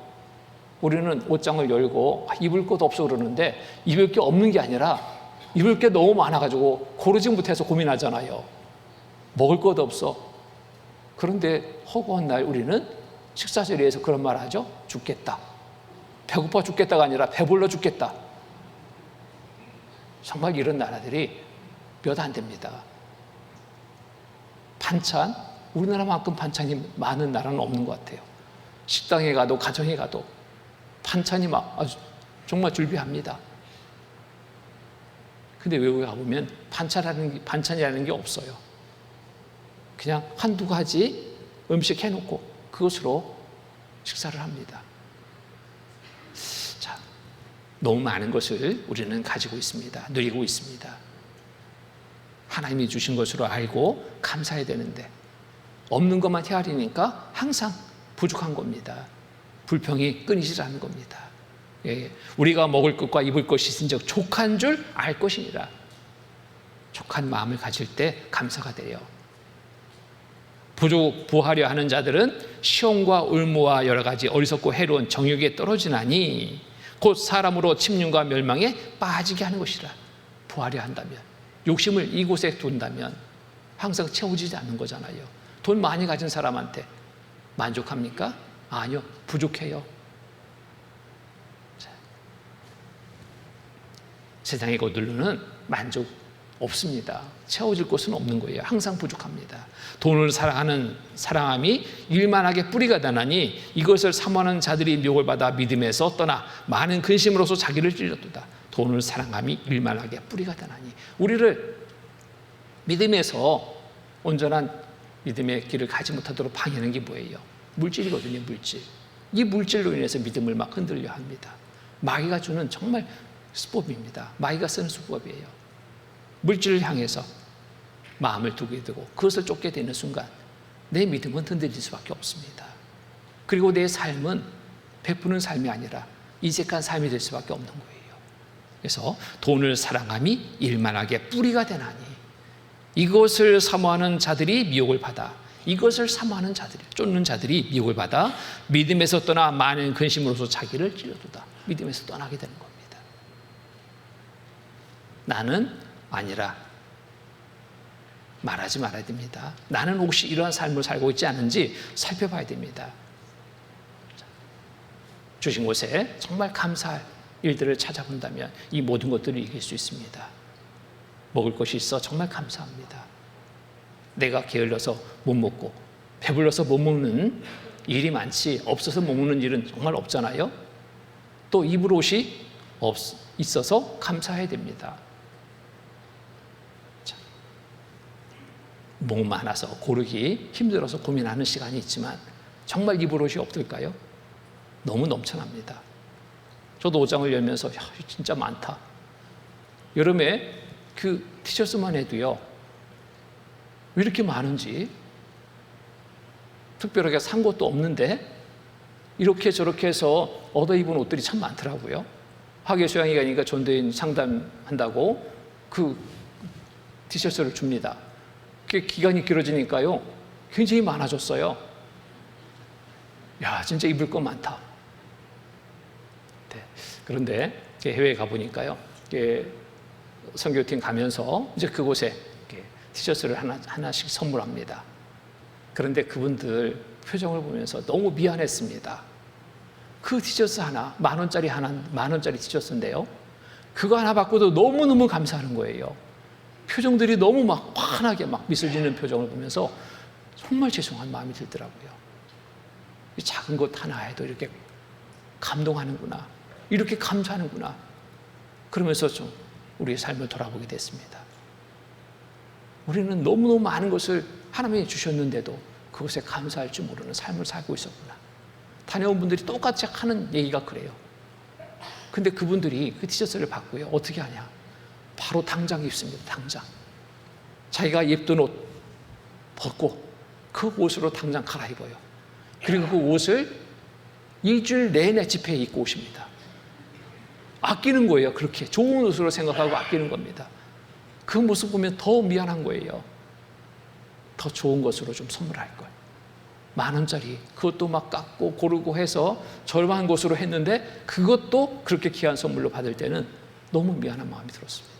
우리는 옷장을 열고 입을 것 없어 그러는데 입을 게 없는 게 아니라 입을 게 너무 많아가지고 고르지 못해서 고민하잖아요. 먹을 것 없어. 그런데 허구한 날 우리는 식사 자리에서 그런 말 하죠. 죽겠다. 배고파 죽겠다가 아니라 배불러 죽겠다. 정말 이런 나라들이 몇 안 됩니다. 반찬, 우리나라만큼 반찬이 많은 나라는 없는 것 같아요. 식당에 가도 가정에 가도 반찬이 막 아주 정말 줄비합니다. 근데 외국에 가보면 반찬이라는 게 없어요. 그냥 한두 가지 음식 해놓고 그것으로 식사를 합니다. 자, 너무 많은 것을 우리는 가지고 있습니다. 누리고 있습니다. 하나님이 주신 것으로 알고 감사해야 되는데 없는 것만 헤아리니까 항상 부족한 겁니다. 불평이 끊이질 않는 겁니다. 예, 우리가 먹을 것과 입을 것이 있은즉 족한 줄 알 것이니라. 족한 마음을 가질 때 감사가 돼요. 부하려 하는 자들은 시험과 울무와 여러 가지 어리석고 해로운 정욕에 떨어지나니 곧 사람으로 침륜과 멸망에 빠지게 하는 것이라. 부하려 한다면, 욕심을 이곳에 둔다면 항상 채워지지 않는 거잖아요. 돈 많이 가진 사람한테 만족합니까? 아니요, 부족해요. 세상의 것들로는 만족 없습니다. 채워질 것은 없는 거예요. 항상 부족합니다. 돈을 사랑함이 일만하게 뿌리가 되나니 이것을 사모하는 자들이 미혹을 받아 믿음에서 떠나 많은 근심으로서 자기를 찔렀도다. 돈을 사랑함이 일만하게 뿌리가 되나니, 우리를 믿음에서 온전한 믿음의 길을 가지 못하도록 방해하는 게 뭐예요? 물질이거든요. 물질. 이 물질로 인해서 믿음을 막 흔들려 합니다. 마귀가 주는 정말 수법입니다. 마귀가 쓰는 수법이에요. 물질을 향해서 마음을 두게 되고 그것을 쫓게 되는 순간 내 믿음은 흔들릴 수밖에 없습니다. 그리고 내 삶은 베푸는 삶이 아니라 이색한 삶이 될 수밖에 없는 거예요. 그래서 돈을 사랑함이 일만하게 뿌리가 되나니 이것을 사모하는 자들이 미혹을 받아, 이것을 사모하는 자들이, 쫓는 자들이 미혹을 받아 믿음에서 떠나 많은 근심으로서 자기를 찔러도다. 믿음에서 떠나게 되는 겁니다. 나는 아니라 말하지 말아야 됩니다. 나는 혹시 이러한 삶을 살고 있지 않은지 살펴봐야 됩니다. 주신 곳에 정말 감사할 일들을 찾아본다면 이 모든 것들을 이길 수 있습니다. 먹을 것이 있어 정말 감사합니다. 내가 게을러서 못 먹고 배불러서 못 먹는 일이 많지, 없어서 못 먹는 일은 정말 없잖아요. 또 입을 옷이 있어서 감사해야 됩니다. 목 많아서 고르기 힘들어서 고민하는 시간이 있지만 정말 입을 옷이 없을까요? 너무 넘쳐납니다. 저도 옷장을 열면서 진짜 많다. 여름에 그 티셔츠만 해도요, 왜 이렇게 많은지, 특별하게 산 것도 없는데 이렇게 저렇게 해서 얻어 입은 옷들이 참 많더라고요. 화계 수양이 가니까 전도인 상담한다고 그 티셔츠를 줍니다. 그게 기간이 길어지니까요, 굉장히 많아졌어요. 야, 진짜 입을 거 많다. 네. 그런데 해외에 가보니까요, 선교팀 가면서 이제 그곳에 티셔츠를 하나씩 선물합니다. 그런데 그분들 표정을 보면서 너무 미안했습니다. 그 티셔츠 하나, 만 원짜리 티셔츠인데요, 그거 하나 받고도 너무너무 감사하는 거예요. 표정들이 너무 막 환하게 막 미소 짓는 표정을 보면서 정말 죄송한 마음이 들더라고요. 이 작은 것 하나에도 이렇게 감동하는구나, 이렇게 감사하는구나, 그러면서 좀 우리의 삶을 돌아보게 됐습니다. 우리는 너무너무 많은 것을 하나님이 주셨는데도 그것에 감사할 줄 모르는 삶을 살고 있었구나. 다녀온 분들이 똑같이 하는 얘기가 그래요. 근데 그분들이 그 티셔츠를 받고요, 어떻게 하냐, 바로 당장 입습니다. 당장 자기가 입던 옷 벗고 그 옷으로 당장 갈아입어요. 그리고 그 옷을 일주일 내내 집회에 입고 오십니다. 아끼는 거예요. 그렇게 좋은 옷으로 생각하고 아끼는 겁니다. 그 모습 보면 더 미안한 거예요. 더 좋은 것으로 좀 선물할 걸. 만 원짜리 그것도 막 깎고 고르고 해서 절반 것으로 했는데 그것도 그렇게 귀한 선물로 받을 때는 너무 미안한 마음이 들었습니다.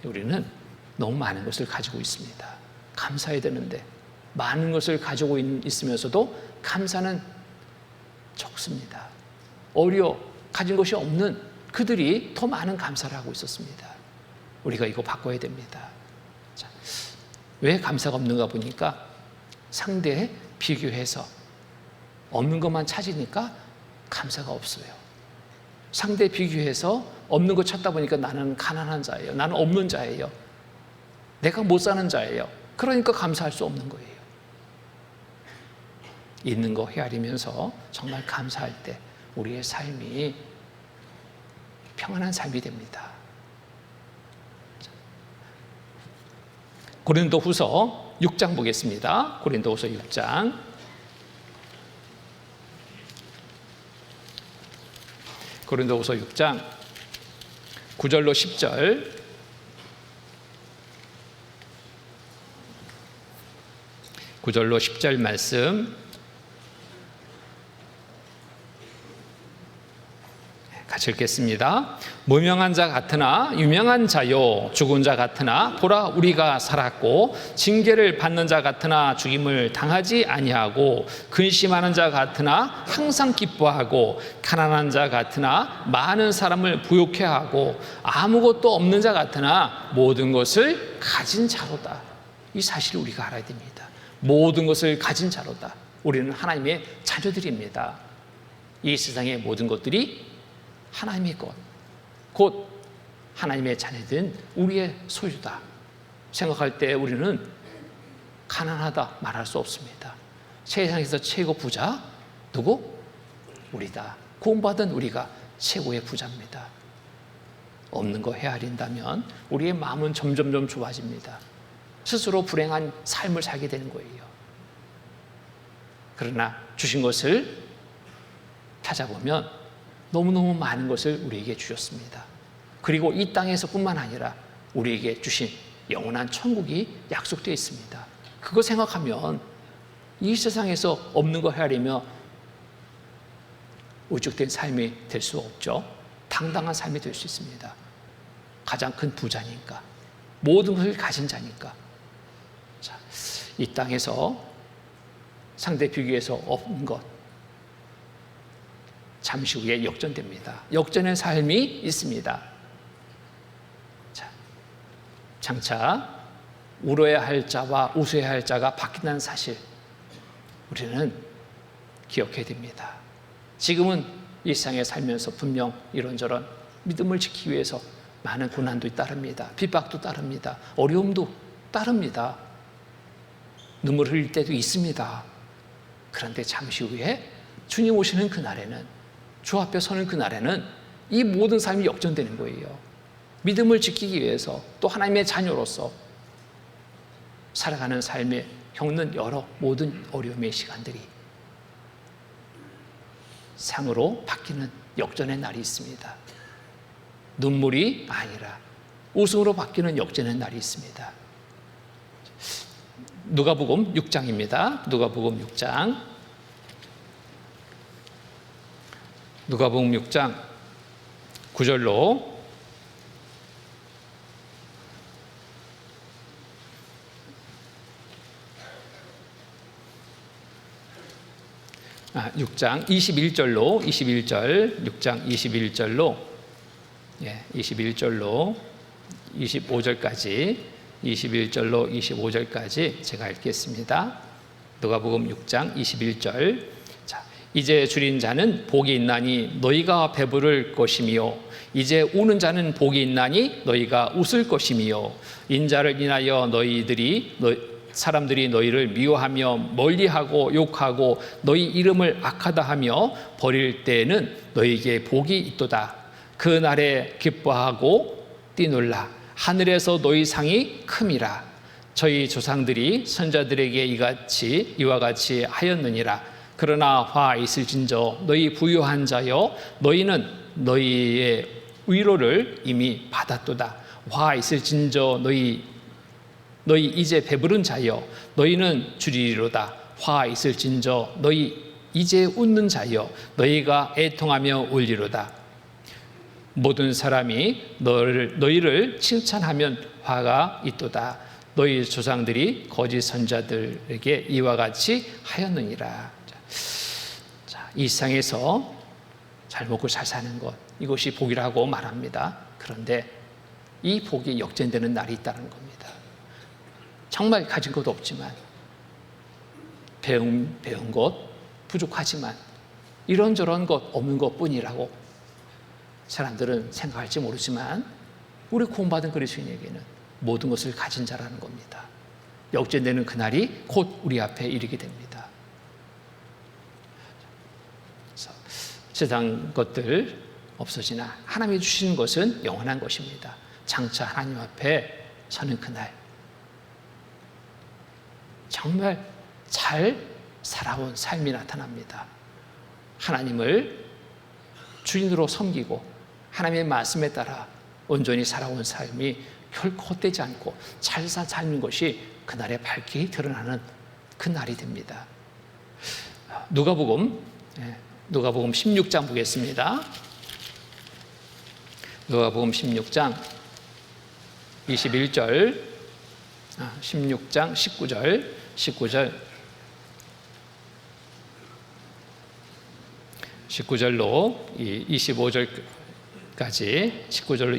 우리는 너무 많은 것을 가지고 있습니다. 감사해야 되는데 많은 것을 가지고 있으면서도 감사는 적습니다. 가진 것이 없는 그들이 더 많은 감사를 하고 있었습니다. 우리가 이거 바꿔야 됩니다. 자, 왜 감사가 없는가 보니까 상대에 비교해서 없는 것만 찾으니까 감사가 없어요. 상대에 비교해서 없는 것 찾다 보니까 나는 가난한 자예요. 나는 없는 자예요. 내가 못 사는 자예요. 그러니까 감사할 수 없는 거예요. 있는 거 헤아리면서 정말 감사할 때 우리의 삶이 평안한 삶이 됩니다. 고린도후서 6장 보겠습니다. 고린도후서 6장. 고린도후서 6장 9절로 10절. (9절로 10절) 말씀 같이 읽겠습니다. 무명한 자 같으나 유명한 자요, 죽은 자 같으나 보라 우리가 살았고, 징계를 받는 자 같으나 죽임을 당하지 아니하고, 근심하는 자 같으나 항상 기뻐하고, 가난한 자 같으나 많은 사람을 부욕해 하고, 아무것도 없는 자 같으나 모든 것을 가진 자로다. 이 사실을 우리가 알아야 됩니다. 모든 것을 가진 자로다. 우리는 하나님의 자녀들입니다. 이 세상의 모든 것들이 하나님의 것, 곧 하나님의 자녀된 우리의 소유다 생각할 때 우리는 가난하다 말할 수 없습니다. 세상에서 최고 부자 누구? 우리다. 구원받은 우리가 최고의 부자입니다. 없는 거 헤아린다면 우리의 마음은 점점 좁아집니다. 스스로 불행한 삶을 살게 되는 거예요. 그러나 주신 것을 찾아보면 너무너무 많은 것을 우리에게 주셨습니다. 그리고 이 땅에서뿐만 아니라 우리에게 주신 영원한 천국이 약속되어 있습니다. 그거 생각하면 이 세상에서 없는 거 헤아리며 우쭐된 삶이 될 수 없죠. 당당한 삶이 될 수 있습니다. 가장 큰 부자니까, 모든 것을 가진 자니까. 자, 이 땅에서 상대 비교해서 없는 것 잠시 후에 역전됩니다. 역전의 삶이 있습니다. 자, 장차 울어야 할 자와 웃어야 할 자가 바뀐다는 사실, 우리는 기억해야 됩니다. 지금은 일상에 살면서 분명 이런저런 믿음을 지키기 위해서 많은 고난도 따릅니다. 핍박도 따릅니다. 어려움도 따릅니다. 눈물 흘릴 때도 있습니다. 그런데 잠시 후에 주님 오시는 그날에는, 주 앞에 서는 그날에는 이 모든 삶이 역전되는 거예요. 믿음을 지키기 위해서, 또 하나님의 자녀로서 살아가는 삶에 겪는 여러 모든 어려움의 시간들이 상으로 바뀌는 역전의 날이 있습니다. 눈물이 아니라 웃음으로 바뀌는 역전의 날이 있습니다. 누가복음 6장입니다. 누가복음 6장. 누가복음 6장 9절로 6장 21절로 21절, 6장 21절로 21절로 25절까지, 21절로 25절까지 제가 읽겠습니다. 누가복음 6장 21절. 자, 이제 줄인 자는 복이 있나니 너희가 배부를 것이며, 이제 우는 자는 복이 있나니 너희가 웃을 것이며, 인자를 인하여 사람들이 너희를 미워하며 멀리하고 욕하고 너희 이름을 악하다 하며 버릴 때에는 너희에게 복이 있도다. 그 날에 기뻐하고 뛰놀라. 하늘에서 너희 상이 큼이라. 저희 조상들이 선자들에게 이와 같이 하였느니라. 그러나 화 있을진저 너희 부유한 자여, 너희는 너희의 위로를 이미 받았도다. 화 있을진저 너희 이제 배부른 자여, 너희는 주리리로다. 화 있을진저 너희 이제 웃는 자여, 너희가 애통하며 울리로다. 모든 사람이 너희를 칭찬하면 화가 있도다. 너희 조상들이 거짓 선자들에게 이와 같이 하였느니라. 자, 이 세상에서 잘 먹고 잘 사는 것, 이것이 복이라고 말합니다. 그런데 이 복이 역전되는 날이 있다는 겁니다. 정말 가진 것 없지만, 배운 것 부족하지만, 이런저런 것 없는 것 뿐이라고 사람들은 생각할지 모르지만, 우리 구원받은 그리스도인에게는 모든 것을 가진 자라는 겁니다. 역전되는 그날이 곧 우리 앞에 이르게 됩니다. 세상 것들 없어지나 하나님이 주시는 것은 영원한 것입니다. 장차 하나님 앞에 서는 그날, 정말 잘 살아온 삶이 나타납니다. 하나님을 주인으로 섬기고 하나님의 말씀에 따라 온전히 살아온 삶이 결코 헛되지 않고 잘 삶는 것이 그날에 밝게 드러나는 그날이 됩니다. 누가복음 16장 보겠습니다. 누가복음 16장 21절, 16장 19절로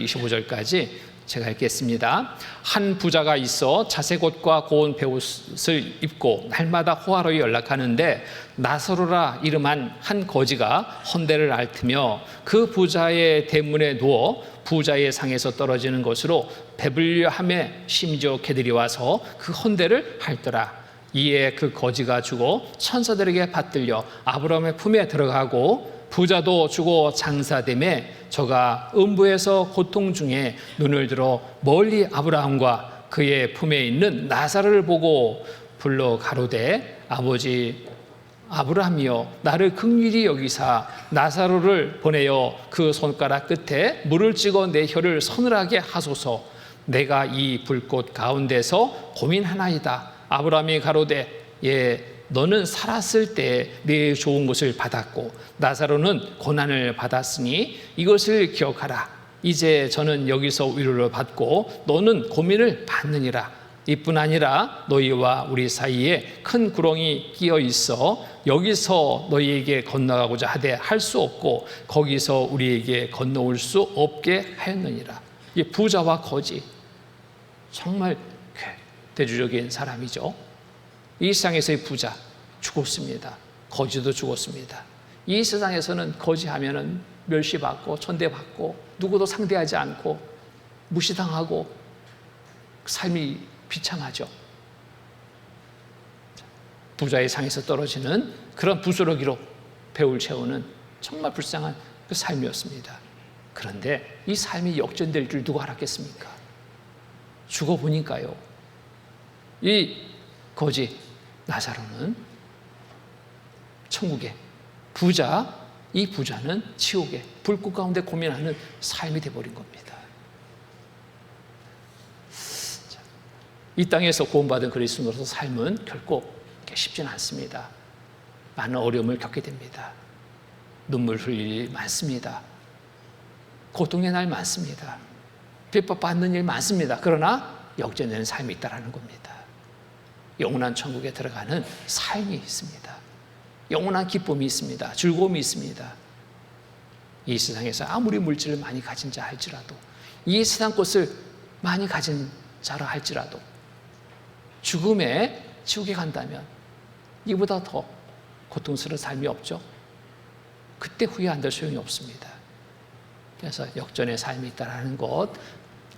25절까지 제가 읽겠습니다. 한 부자가 있어 자색 옷과 고운 베옷을 입고 날마다 호화로이 연락하는데, 나사로라 이름한 한 거지가 헌대를 앓으며 그 부자의 대문에 누워 부자의 상에서 떨어지는 것으로 배불려 하매 심지어 개들이 와서 그 헌대를 핥더라. 이에 그 거지가 죽어 천사들에게 받들려 아브라함의 품에 들어가고, 부자도 죽어 장사되매 저가 음부에서 고통 중에 눈을 들어 멀리 아브라함과 그의 품에 있는 나사로를 보고 불러 가로되, 아버지 아브라함이여, 나를 긍휼히 여기사 나사로를 보내어 그 손가락 끝에 물을 찍어 내 혀를 서늘하게 하소서. 내가 이 불꽃 가운데서 고민하나이다. 아브라함이 가로되, 너는 살았을 때 네 좋은 것을 받았고 나사로는 고난을 받았으니 이것을 기억하라. 이제 저는 여기서 위로를 받고 너는 고민을 받느니라. 이뿐 아니라 너희와 우리 사이에 큰 구렁이 끼어 있어 여기서 너희에게 건너가고자 하되 할 수 없고 거기서 우리에게 건너올 수 없게 하였느니라. 이 부자와 거지, 정말 대조적인 사람이죠. 이 세상에서의 부자 죽었습니다. 거지도 죽었습니다. 이 세상에서는 거지하면은 멸시받고 천대받고 누구도 상대하지 않고 무시당하고 삶이 비참하죠. 부자의 상에서 떨어지는 그런 부스러기로 배울 채우는 정말 불쌍한 그 삶이었습니다. 그런데 이 삶이 역전될 줄 누가 알았겠습니까? 죽어보니까요, 이 거지 나사로는 천국에, 이 부자는 지옥에 불꽃 가운데 고민하는 삶이 되어버린 겁니다. 이 땅에서 구원받은 그리스도인으로서 삶은 결코 쉽지는 않습니다. 많은 어려움을 겪게 됩니다. 눈물 흘릴 일이 많습니다. 고통의 날 많습니다. 비법받는 일 많습니다. 그러나 역전되는 삶이 있다는 겁니다. 영원한 천국에 들어가는 삶이 있습니다. 영원한 기쁨이 있습니다. 즐거움이 있습니다. 이 세상에서 아무리 물질을 많이 가진 자 할지라도, 이 세상 것을 많이 가진 자라 할지라도 죽음에 지옥에 간다면 이보다 더 고통스러운 삶이 없죠. 그때 후회한들 소용이 없습니다. 그래서 역전의 삶이 있다는 것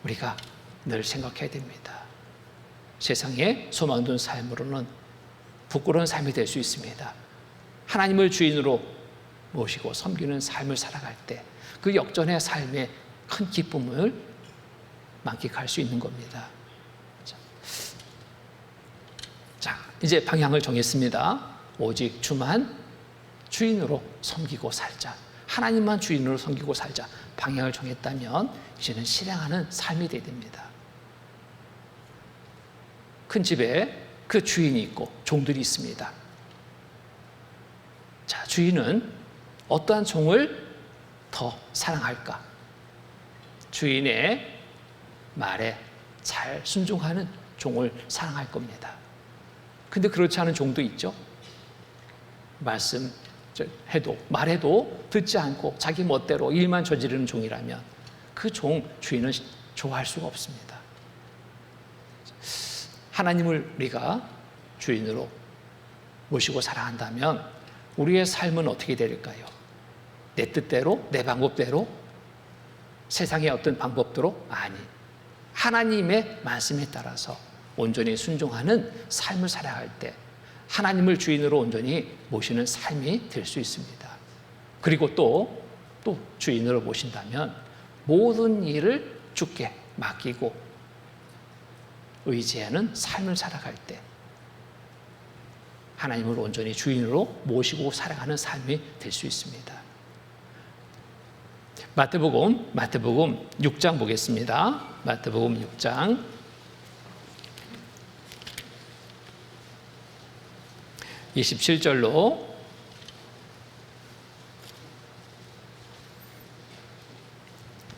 우리가 늘 생각해야 됩니다. 세상에 소망 둔 삶으로는 부끄러운 삶이 될 수 있습니다. 하나님을 주인으로 모시고 섬기는 삶을 살아갈 때 그 역전의 삶의 큰 기쁨을 만끽할 수 있는 겁니다. 자, 이제 방향을 정했습니다. 오직 주만 주인으로 섬기고 살자. 하나님만 주인으로 섬기고 살자. 방향을 정했다면 이제는 실행하는 삶이 되어야 됩니다. 큰 집에 그 주인이 있고 종들이 있습니다. 자, 주인은 어떠한 종을 더 사랑할까? 주인의 말에 잘 순종하는 종을 사랑할 겁니다. 근데 그렇지 않은 종도 있죠. 말해도 듣지 않고 자기 멋대로 일만 저지르는 종이라면 그 주인은 좋아할 수가 없습니다. 하나님을 우리가 주인으로 모시고 사랑한다면 우리의 삶은 어떻게 될까요? 내 뜻대로, 내 방법대로, 세상의 어떤 방법대로? 아니, 하나님의 말씀에 따라서 온전히 순종하는 삶을 살아갈 때 하나님을 주인으로 온전히 모시는 삶이 될 수 있습니다. 그리고 또 주인으로 모신다면 모든 일을 주께 맡기고 의지하는 삶을 살아갈 때 하나님을 온전히 주인으로 모시고 살아가는 삶이 될 수 있습니다. 마태복음 6장 보겠습니다. 마태복음 6장 27절로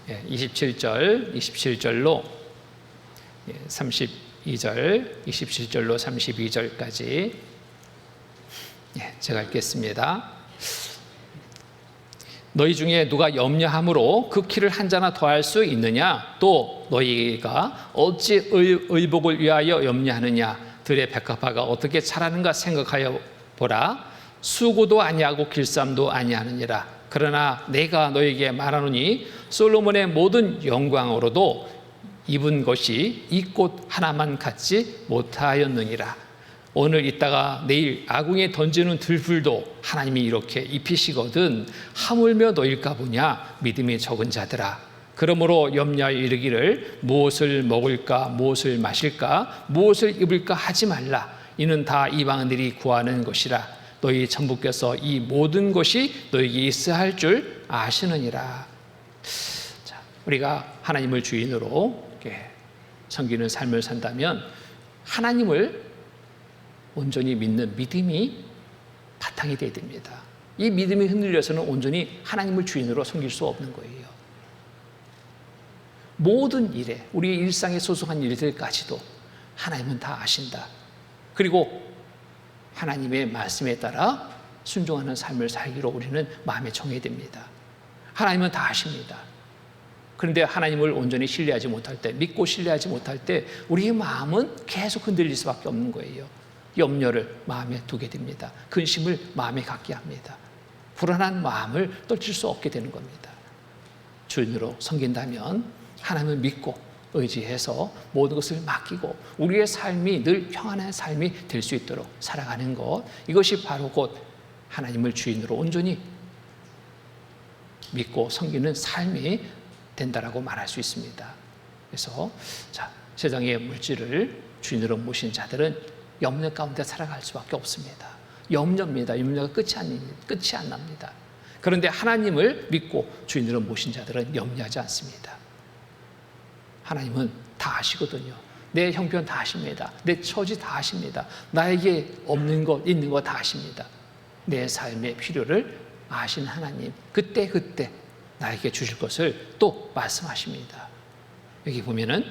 27절로 32절, 27절로 32절까지 제가 읽겠습니다. 너희 중에 누가 염려함으로 그 키를 한 자나 더할 수 있느냐? 또 너희가 어찌 의복을 위하여 염려하느냐? 들의 백합화가 어떻게 자라는가 생각하여 보라. 수고도 아니하고 길쌈도 아니하느니라. 그러나 내가 너희에게 말하노니 솔로몬의 모든 영광으로도 입은 것이 이 꽃 하나만 같지 못하였느니라. 오늘 있다가 내일 아궁이에 던지는 들풀도 하나님이 이렇게 입히시거든 하물며 너일까 보냐 믿음이 적은 자들아. 그러므로 염려하여 이르기를 무엇을 먹을까 무엇을 마실까 무엇을 입을까 하지 말라. 이는 다 이방인들이 구하는 것이라. 너희 천부께서 이 모든 것이 너희에게 있어야 할 줄 아시느니라. 자, 우리가 하나님을 주인으로 섬기는 삶을 산다면 하나님을 온전히 믿는 믿음이 바탕이 되어야 됩니다. 이 믿음이 흔들려서는 온전히 하나님을 주인으로 섬길 수 없는 거예요. 모든 일에, 우리의 일상의 소소한 일들까지도 하나님은 다 아신다. 그리고 하나님의 말씀에 따라 순종하는 삶을 살기로 우리는 마음에 정해야 됩니다. 하나님은 다 아십니다. 그런데 하나님을 온전히 신뢰하지 못할 때, 믿고 신뢰하지 못할 때 우리의 마음은 계속 흔들릴 수밖에 없는 거예요. 염려를 마음에 두게 됩니다. 근심을 마음에 갖게 합니다. 불안한 마음을 떨칠 수 없게 되는 겁니다. 주인으로 섬긴다면 하나님을 믿고 의지해서 모든 것을 맡기고 우리의 삶이 늘 평안한 삶이 될 수 있도록 살아가는 것, 이것이 바로 곧 하나님을 주인으로 온전히 믿고 섬기는 삶이 된다라고 말할 수 있습니다. 그래서 세상의 물질을 주인으로 모신 자들은 염려 가운데 살아갈 수밖에 없습니다. 염려입니다. 염려가 끝이 안 납니다. 그런데 하나님을 믿고 주인으로 모신 자들은 염려하지 않습니다. 하나님은 다 아시거든요. 내 형편 다 아십니다. 내 처지 다 아십니다. 나에게 없는 것, 있는 것 다 아십니다. 내 삶의 필요를 아신 하나님, 그때 나에게 주실 것을 또 말씀하십니다. 여기 보면은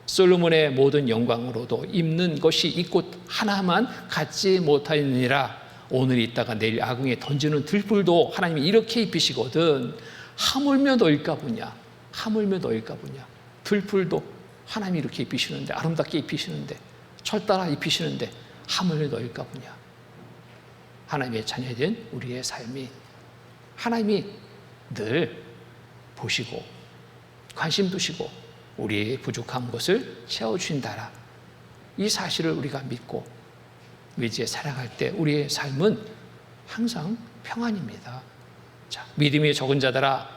솔로몬의 모든 영광으로도 입는 것이 있고 하나만 갖지 못하느니라. 오늘 있다가 내일 아궁이에 던지는 들불도 하나님이 이렇게 입히시거든. 하물며 너일까 보냐. 들불도 하나님이 이렇게 입히시는데, 아름답게 입히시는데, 철 따라 입히시는데 하물며 너일까 보냐. 하나님의 자녀된 우리의 삶이 하나님이 늘 보시고 관심 두시고 우리의 부족한 것을 채워주신다라. 이 사실을 우리가 믿고 의지에 살아갈 때 우리의 삶은 항상 평안입니다. 믿음이 적은 자들아,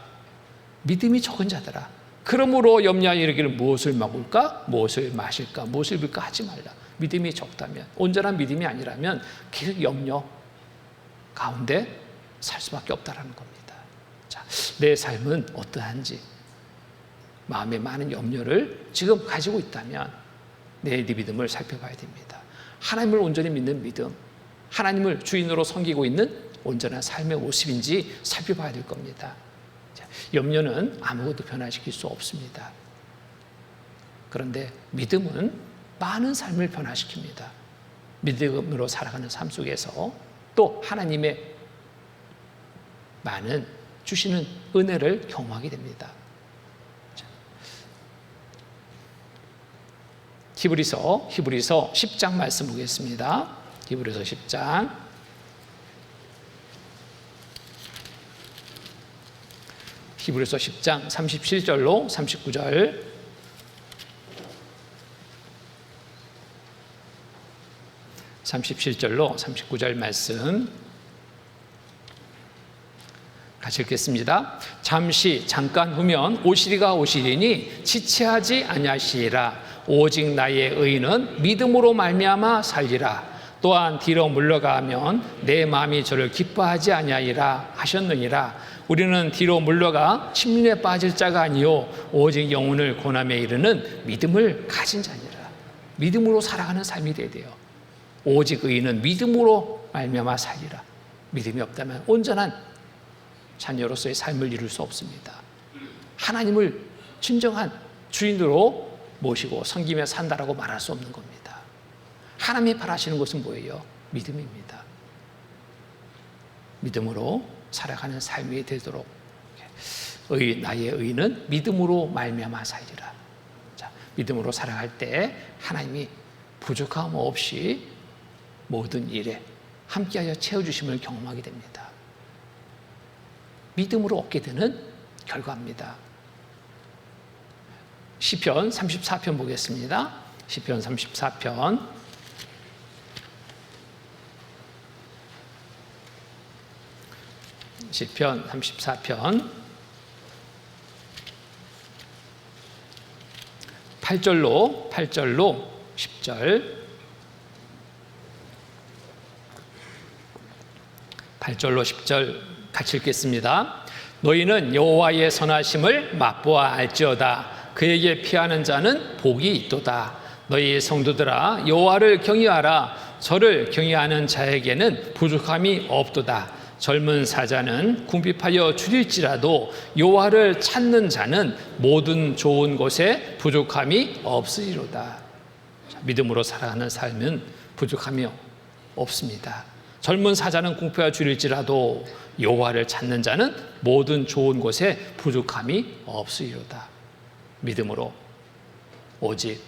그러므로 염려하여 이르기를 무엇을 먹을까, 무엇을 마실까, 무엇을 입을까 하지 말라. 믿음이 적다면, 온전한 믿음이 아니라면 계속 염려 가운데 살 수밖에 없다라는 겁니다. 내 삶은 어떠한지, 마음에 많은 염려를 지금 가지고 있다면 내 믿음을 살펴봐야 됩니다. 하나님을 온전히 믿는 믿음, 하나님을 주인으로 섬기고 있는 온전한 삶의 모습인지 살펴봐야 될 겁니다. 염려는 아무것도 변화시킬 수 없습니다. 그런데 믿음은 많은 삶을 변화시킵니다. 믿음으로 살아가는 삶 속에서 또 하나님의 많은 주시는 은혜를 경험하게 됩니다. 히브리서 10장 말씀 보겠습니다. 히브리서 10장 37절로 39절, (37절로 39절) 말씀 같이 읽겠습니다. 잠깐 후면 오시리가 오시리니 지체하지 아니하시리라. 오직 나의 의인은 믿음으로 말미암아 살리라. 또한 뒤로 물러가면 내 마음이 저를 기뻐하지 아니하리라 하셨느니라. 우리는 뒤로 물러가 침륜에 빠질 자가 아니요 오직 영혼을 고난에 이르는 믿음을 가진 자니라. 믿음으로 살아가는 삶이 되어야 돼요. 오직 의인은 믿음으로 말미암아 살리라. 믿음이 없다면 온전한 자녀로서의 삶을 이룰 수 없습니다. 하나님을 진정한 주인으로 모시고 섬기며 산다라고 말할 수 없는 겁니다. 하나님이 바라시는 것은 뭐예요? 믿음입니다. 믿음으로 살아가는 삶이 되도록 나의 의는 믿음으로 말미암아 살리라. 믿음으로 살아갈 때 하나님이 부족함 없이 모든 일에 함께하여 채워주심을 경험하게 됩니다. 믿음으로 얻게 되는 결과입니다. 시편 34편 보겠습니다. 시편 34편 8절로 10절, 8절로 10절 같이 읽겠습니다. 너희는 여호와의 선하심을 맛보아 알지어다. 그에게 피하는 자는 복이 있도다. 너희 성도들아 여호와를 경외하라. 저를 경외하는 자에게는 부족함이 없도다. 젊은 사자는 궁핍하여 줄일지라도 여호와를 찾는 자는 모든 좋은 것에 부족함이 없으리로다. 믿음으로 살아가는 삶은 부족함이 없습니다. 젊은 사자는 궁핍에 줄일지라도 여호와를 찾는 자는 모든 좋은 곳에 부족함이 없으리로다. 믿음으로 오직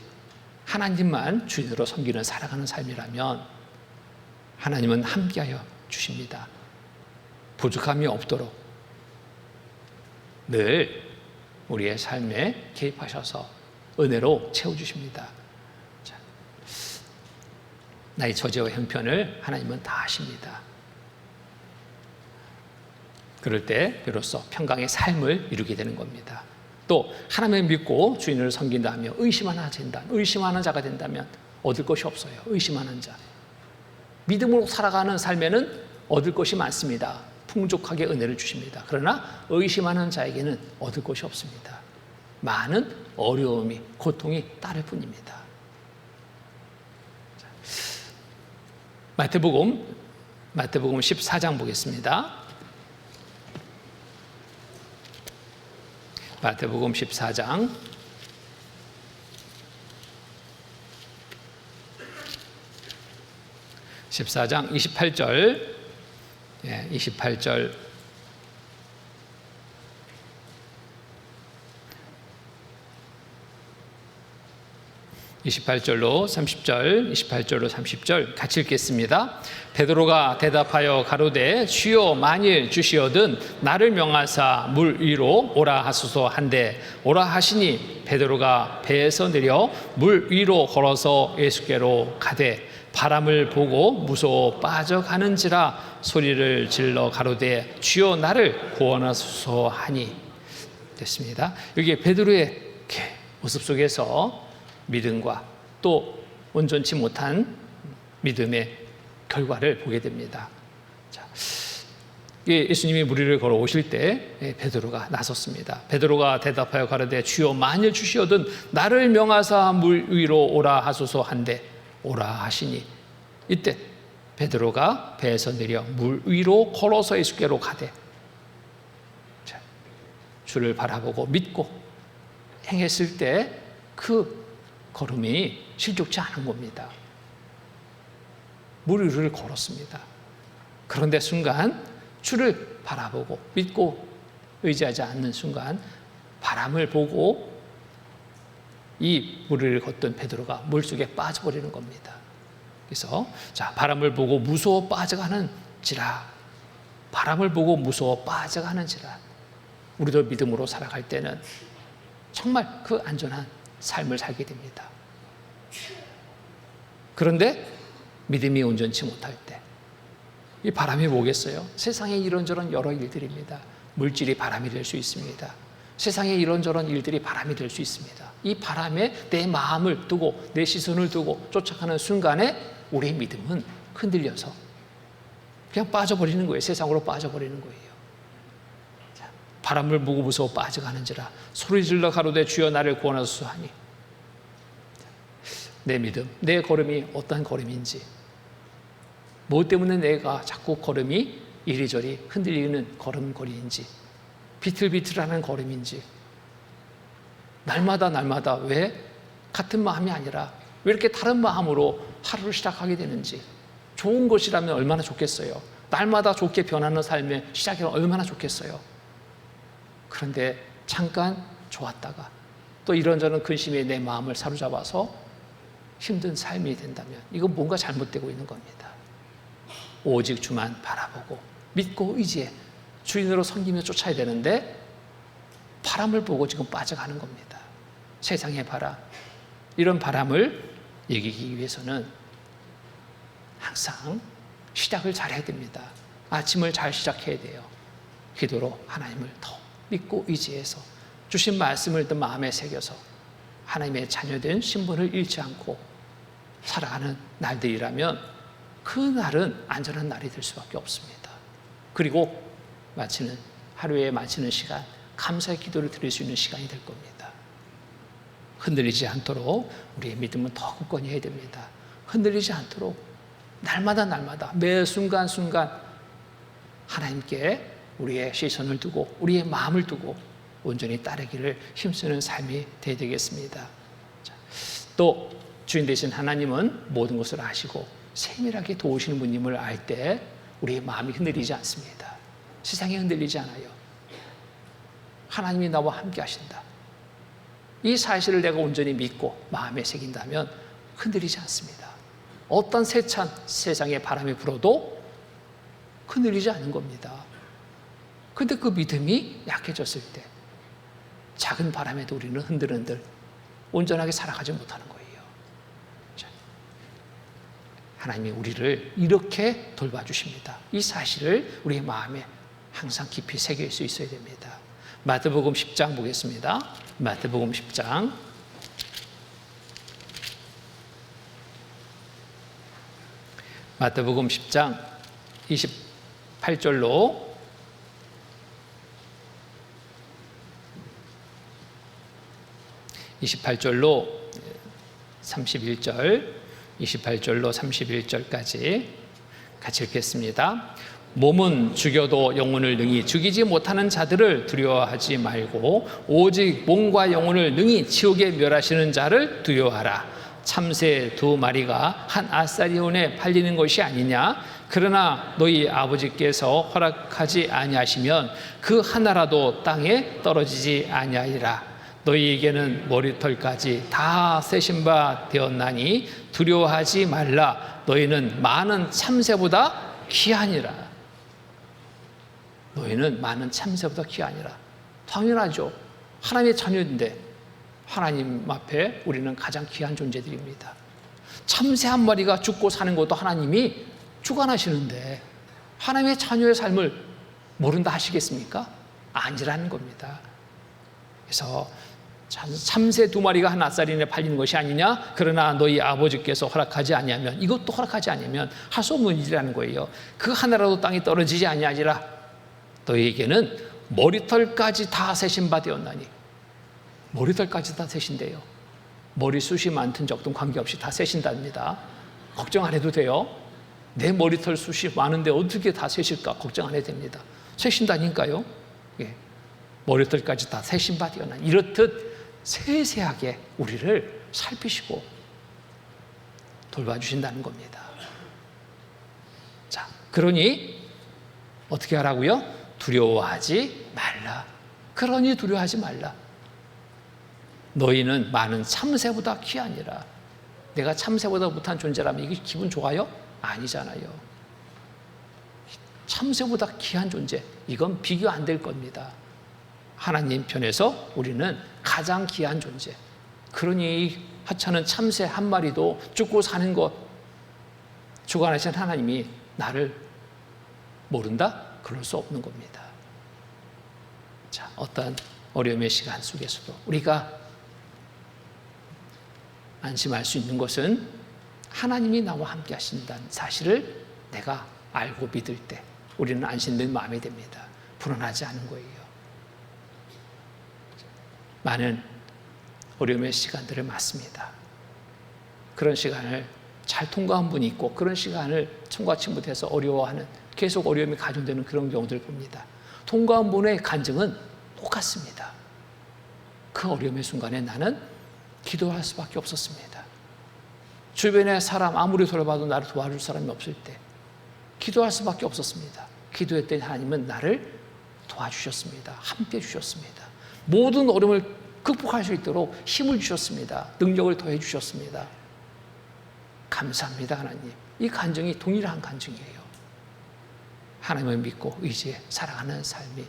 하나님만 주인으로 섬기는 살아가는 삶이라면 하나님은 함께하여 주십니다. 부족함이 없도록 늘 우리의 삶에 개입하셔서 은혜로 채워주십니다. 자, 나의 저죄와 형편을 하나님은 다 아십니다. 그럴 때 비로소 평강의 삶을 이루게 되는 겁니다. 또 하나님을 믿고 주인을 섬긴다 하며 의심하는 자가 된다면 얻을 것이 없어요. 의심하는 자. 믿음으로 살아가는 삶에는 얻을 것이 많습니다. 풍족하게 은혜를 주십니다. 그러나 의심하는 자에게는 얻을 것이 없습니다. 많은 어려움이, 고통이 따를 뿐입니다. 마태복음 14장 보겠습니다. 마태복음 14장 28절 28절 28절로 30절, 28절로 30절 같이 읽겠습니다. 베드로가 대답하여 가로되 주여 만일 주시어든 나를 명하사 물 위로 오라 하소서 한데 오라 하시니 베드로가 배에서 내려 물 위로 걸어서 예수께로 가되 바람을 보고 무서워 빠져가는지라 소리를 질러 가로되 주여 나를 구원하소서 하니 됐습니다. 여기 베드로의 모습 속에서 믿음과 또 온전치 못한 믿음의 결과를 보게 됩니다. 자, 예수님이 물 위를 걸어오실 때 베드로가 나섰습니다. 베드로가 대답하여 가로되 주여 만일 주시어든 나를 명하사 물 위로 오라 하소서 한데 오라 하시니 이때 베드로가 배에서 내려 물 위로 걸어서 예수께로 가되 주를 바라보고 믿고 행했을 때 그 걸음이 실족치 않은 겁니다. 물 위를 걸었습니다. 그런데 순간 주를 바라보고 믿고 의지하지 않는 순간 바람을 보고 이 물 위를 걷던 베드로가 물속에 빠져버리는 겁니다. 그래서 자, 바람을 보고 무서워 빠져가는지라, 바람을 보고 무서워 빠져가는지라. 우리도 믿음으로 살아갈 때는 정말 그 안전한 삶을 살게 됩니다. 그런데 믿음이 온전치 못할 때 이 바람이 뭐겠어요? 세상에 이런저런 여러 일들입니다. 물질이 바람이 될 수 있습니다. 세상에 이런저런 일들이 바람이 될 수 있습니다. 이 바람에 내 마음을 두고 내 시선을 두고 쫓아가는 순간에 우리의 믿음은 흔들려서 그냥 빠져버리는 거예요. 세상으로 빠져버리는 거예요. 자, 바람을 보고 무서워 빠져가는지라 소리질러 가로되 주여 나를 구원하소서 하니 내 믿음, 내 걸음이 어떤 걸음인지, 뭐 때문에 내가 자꾸 걸음이 이리저리 흔들리는 걸음걸이인지, 비틀비틀하는 걸음인지, 날마다 왜 같은 마음이 아니라 왜 이렇게 다른 마음으로 하루를 시작하게 되는지. 좋은 것이라면 얼마나 좋겠어요. 날마다 좋게 변하는 삶의 시작이라면 얼마나 좋겠어요. 그런데 잠깐 좋았다가 또 이런저런 근심에 내 마음을 사로잡아서 힘든 삶이 된다면 이건 뭔가 잘못되고 있는 겁니다. 오직 주만 바라보고 믿고 의지해 주인으로 섬기며 쫓아야 되는데 바람을 보고 지금 빠져가는 겁니다. 세상의 바람, 이런 바람을 이기기 위해서는 항상 시작을 잘해야 됩니다. 아침을 잘 시작해야 돼요. 기도로 하나님을 더 믿고 의지해서 주신 말씀을 더 마음에 새겨서 하나님의 자녀된 신분을 잃지 않고 살아가는 날들이라면 그 날은 안전한 날이 될 수밖에 없습니다. 그리고 하루에 마치는 시간, 감사의 기도를 드릴 수 있는 시간이 될 겁니다. 흔들리지 않도록 우리의 믿음은 더 굳건히 해야 됩니다. 흔들리지 않도록 날마다 매 순간순간 하나님께 우리의 시선을 두고 우리의 마음을 두고 온전히 따르기를 힘쓰는 삶이 되어야 되겠습니다. 또 주인 되신 하나님은 모든 것을 아시고 세밀하게 도우시는 분임을 알 때 우리의 마음이 흔들리지 않습니다. 세상이 흔들리지 않아요. 하나님이 나와 함께 하신다. 이 사실을 내가 온전히 믿고 마음에 새긴다면 흔들리지 않습니다. 어떤 세찬 세상의 바람이 불어도 흔들리지 않는 겁니다. 근데 그 믿음이 약해졌을 때 작은 바람에도 우리는 흔들흔들 온전하게 살아가지 못하는 거예요. 자, 하나님이 우리를 이렇게 돌봐주십니다. 이 사실을 우리의 마음에 항상 깊이 새길 수 있어야 됩니다. 마태복음 10장 보겠습니다. 마태복음 10장 마태복음 10장 28절로 31절, 28절로 31절까지 같이 읽겠습니다. 몸은 죽여도 영혼을 능히 죽이지 못하는 자들을 두려워하지 말고 오직 몸과 영혼을 능히 지옥에 멸하시는 자를 두려워하라. 참새 2마리가 한 아사리온에 팔리는 것이 아니냐? 그러나 너희 아버지께서 허락하지 아니하시면 그 하나라도 땅에 떨어지지 아니하리라. 너희에게는 머리털까지 다 세신 바 되었나니 두려워하지 말라. 너희는 많은 참새보다 귀하니라. 너희는 많은 참새보다 귀하니라. 당연하죠. 하나님의 자녀인데 하나님 앞에 우리는 가장 귀한 존재들입니다. 참새 한 마리가 죽고 사는 것도 하나님이 주관하시는데 하나님의 자녀의 삶을 모른다 하시겠습니까? 아니라는 겁니다. 그래서 참새 2마리가 한 아사리온에 팔리는 것이 아니냐? 그러나 너희 아버지께서 허락하지 아니하면, 이것도 허락하지 않으면 할 수 없는 일이라는 거예요. 그 하나라도 땅에 떨어지지 아니하리라. 너희에게는 머리털까지 다 세신 바 되었나니. 머리털까지 다 세신대요. 머리숱이 많든 적든 관계없이 다 세신답니다. 걱정 안 해도 돼요. 내 머리털 숱이 많은데 어떻게 다 세실까 걱정 안 해도 됩니다. 세신다니까요. 예. 머리털까지 다 세신 바 되었나니. 이렇듯 세세하게 우리를 살피시고 돌봐주신다는 겁니다. 자, 그러니 어떻게 하라고요? 두려워하지 말라. 그러니 두려워하지 말라. 너희는 많은 참새보다 귀하니라. 내가 참새보다 못한 존재라면 이게 기분 좋아요? 아니잖아요. 참새보다 귀한 존재, 이건 비교 안 될 겁니다. 하나님 편에서 우리는 가장 귀한 존재. 그러니 하찮은 참새 한 마리도 죽고 사는 것 주관하신 하나님이 나를 모른다? 그럴 수 없는 겁니다. 자, 어떤 어려움의 시간 속에서도 우리가 안심할 수 있는 것은 하나님이 나와 함께 하신다는 사실을 내가 알고 믿을 때 우리는 안심된 마음이 됩니다. 불안하지 않은 거예요. 많은 어려움의 시간들을 맞습니다. 그런 시간을 잘 통과한 분이 있고 그런 시간을 통과치 못해서 어려워하는, 계속 어려움이 가중되는 그런 경우들을 봅니다. 통과한 분의 간증은 똑같습니다. 그 어려움의 순간에 나는 기도할 수밖에 없었습니다. 주변에 사람 아무리 돌아봐도 나를 도와줄 사람이 없을 때 기도할 수밖에 없었습니다. 기도했더니 하나님은 나를 도와주셨습니다. 함께 주셨습니다. 모든 어려움을 극복할 수 있도록 힘을 주셨습니다. 능력을 더해 주셨습니다. 감사합니다, 하나님. 이 간증이 동일한 간증이에요. 하나님을 믿고 의지해 살아가는 삶이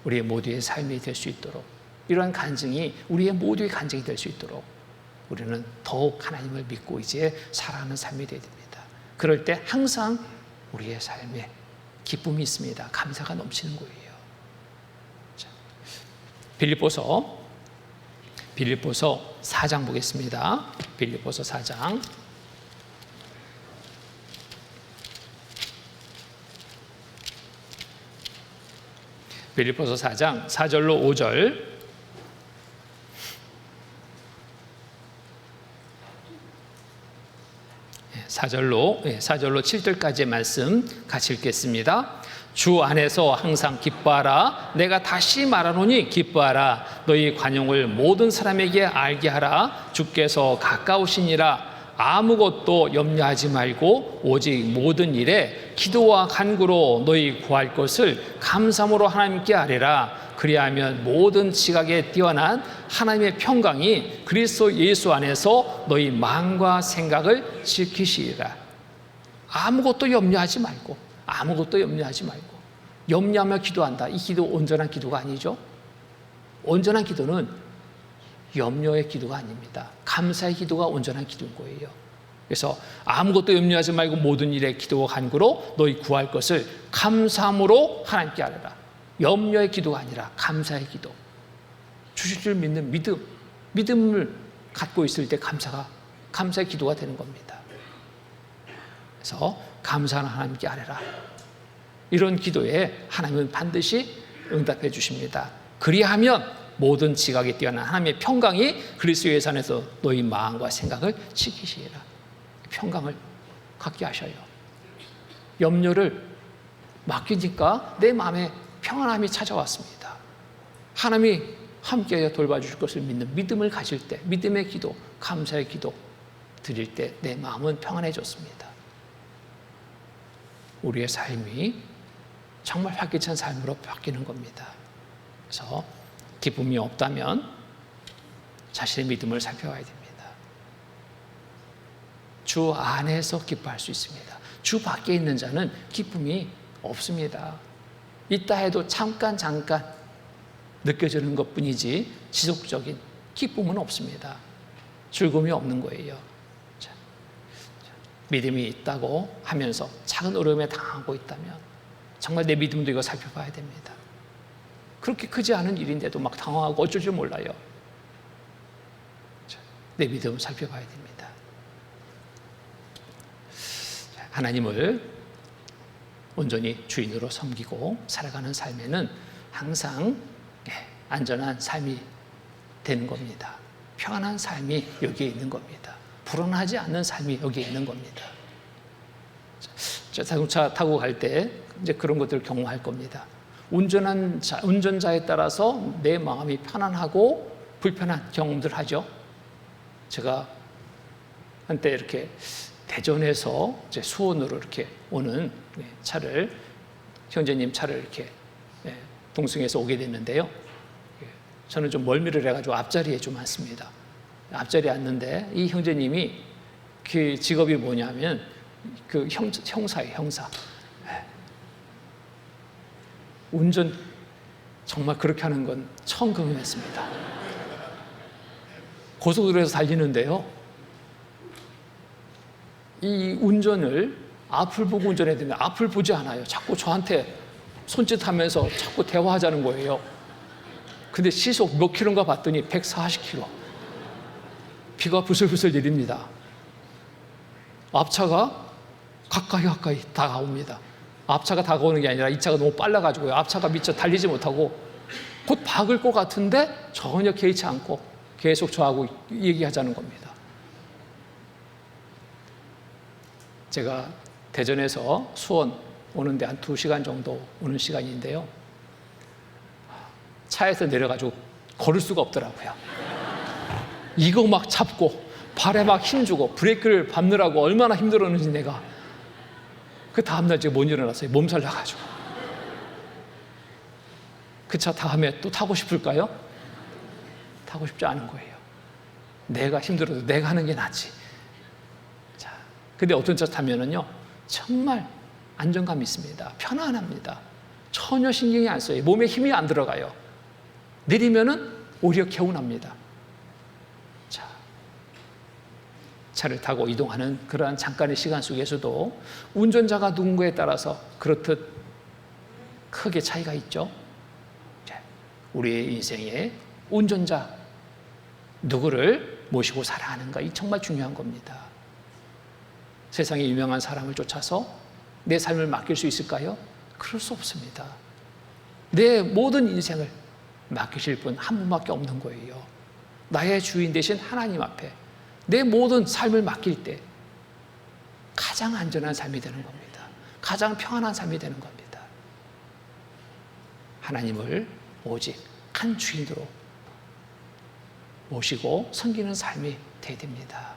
우리의 모두의 삶이 될 수 있도록, 이러한 간증이 우리의 모두의 간증이 될 수 있도록 우리는 더욱 하나님을 믿고 의지해 살아가는 삶이 되어야 됩니다. 그럴 때 항상 우리의 삶에 기쁨이 있습니다. 감사가 넘치는 거예요. 자, 빌립보서 4장 보겠습니다. 빌립보서 4장. 빌립보서 4장 4절로 5절. 4절로 7절까지의 말씀 같이 읽겠습니다. 주 안에서 항상 기뻐하라. 내가 다시 말하노니 기뻐하라. 너희 관용을 모든 사람에게 알게 하라. 주께서 가까우시니라. 아무것도 염려하지 말고 오직 모든 일에 기도와 간구로 너희 구할 것을 감사함으로 하나님께 아뢰라. 그리하면 모든 지각에 뛰어난 하나님의 평강이 그리스도 예수 안에서 너희 마음과 생각을 지키시리라. 아무것도 염려하지 말고, 아무것도 염려하지 말고. 염려하며 기도한다. 이 기도 온전한 기도가 아니죠. 온전한 기도는 염려의 기도가 아닙니다. 감사의 기도가 온전한 기도인 거예요. 그래서 아무것도 염려하지 말고 모든 일에 기도와 간구로 너희 구할 것을 감사함으로 하나님께 아뢰라. 염려의 기도가 아니라 감사의 기도. 주실 줄 믿는 믿음, 믿음을 갖고 있을 때 감사의 기도가 되는 겁니다. 그래서 감사하는 하나님께 아뢰라. 이런 기도에 하나님은 반드시 응답해 주십니다. 그리하면 모든 지각에 뛰어난 하나님의 평강이 그리스도 예수 안에서 너희 마음과 생각을 지키시리라. 평강을 갖게 하셔요. 염려를 맡기니까 내 마음에 평안함이 찾아왔습니다. 하나님이 함께 돌봐주실 것을 믿는 믿음을 가질 때, 믿음의 기도, 감사의 기도 드릴 때 내 마음은 평안해졌습니다. 우리의 삶이 정말 활기찬 삶으로 바뀌는 겁니다. 그래서 기쁨이 없다면 자신의 믿음을 살펴봐야 됩니다. 주 안에서 기뻐할 수 있습니다. 주 밖에 있는 자는 기쁨이 없습니다. 있다 해도 잠깐 느껴지는 것뿐이지 지속적인 기쁨은 없습니다. 즐거움이 없는 거예요. 믿음이 있다고 하면서 작은 어려움에 당하고 있다면 정말 내 믿음도 이거 살펴봐야 됩니다. 그렇게 크지 않은 일인데도 막 당황하고 어쩔 줄 몰라요. 내 믿음 살펴봐야 됩니다. 하나님을 온전히 주인으로 섬기고 살아가는 삶에는 항상 안전한 삶이 되는 겁니다. 평안한 삶이 여기에 있는 겁니다. 불안하지 않는 삶이 여기에 있는 겁니다. 자동차 타고 갈 때 이제 그런 것들을 경험할 겁니다. 운전자에 따라서 내 마음이 편안하고 불편한 경험들 하죠. 제가 한때 이렇게 대전에서 이제 수원으로 이렇게 오는 차를, 형제님 차를 이렇게 동승해서 오게 됐는데요. 저는 좀 멀미를 해가지고 앞자리에 좀 앉습니다. 앞자리에 앉는데 이 형제님이 그 직업이 뭐냐면 그 형사예요, 형사. 운전 정말 그렇게 하는 건 처음 경험했습니다. 고속도로에서 달리는데요. 이 운전을 앞을 보고 운전해야 되는데 앞을 보지 않아요. 자꾸 저한테 손짓하면서 자꾸 대화하자는 거예요. 근데 시속 몇 킬로인가 봤더니 140킬로. 비가 부슬부슬 내립니다. 앞차가 가까이 다가옵니다. 앞차가 다가오는 게 아니라 이 차가 너무 빨라가지고요. 앞차가 미처 달리지 못하고 곧 박을 것 같은데 전혀 개의치 않고 계속 저하고 얘기하자는 겁니다. 제가 대전에서 수원 오는데 한 2시간 정도 오는 시간인데요. 차에서 내려가지고 걸을 수가 없더라고요. 이거 막 잡고 발에 막 힘주고 브레이크를 밟느라고 얼마나 힘들었는지 내가. 그 다음날 제가 못 일어났어요. 몸살 나가지고. 그 차 다음에 또 타고 싶을까요? 타고 싶지 않은 거예요. 내가 힘들어도 내가 하는 게 낫지. 자, 근데 어떤 차 타면은요, 정말 안정감이 있습니다. 편안합니다. 전혀 신경이 안 써요. 몸에 힘이 안 들어가요. 내리면은 오히려 개운합니다. 자, 차를 타고 이동하는 그러한 잠깐의 시간 속에서도 운전자가 누군가에 따라서 그렇듯 크게 차이가 있죠. 자, 우리의 인생에 운전자 누구를 모시고 살아가는가, 이 정말 중요한 겁니다. 세상에 유명한 사람을 쫓아서 내 삶을 맡길 수 있을까요? 그럴 수 없습니다. 내 모든 인생을 맡기실 분 한 분밖에 없는 거예요. 나의 주인 되신 하나님 앞에 내 모든 삶을 맡길 때 가장 안전한 삶이 되는 겁니다. 가장 평안한 삶이 되는 겁니다. 하나님을 오직 한 주인으로 모시고 섬기는 삶이 돼야 됩니다.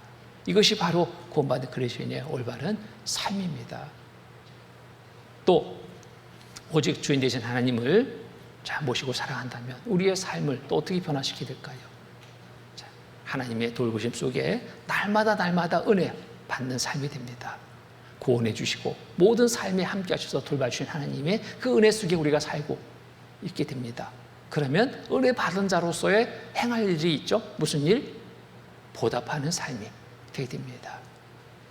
이것이 바로 구원받은 그리스도인의 올바른 삶입니다. 또 오직 주인 되신 하나님을 모시고 살아간다면 우리의 삶을 또 어떻게 변화시키게 될까요? 하나님의 돌보심 속에 날마다 은혜 받는 삶이 됩니다. 구원해 주시고 모든 삶에 함께 하셔서 돌봐주신 하나님의 그 은혜 속에 우리가 살고 있게 됩니다. 그러면 은혜 받은 자로서의 행할 일이 있죠. 무슨 일? 보답하는 삶이 되게 됩니다.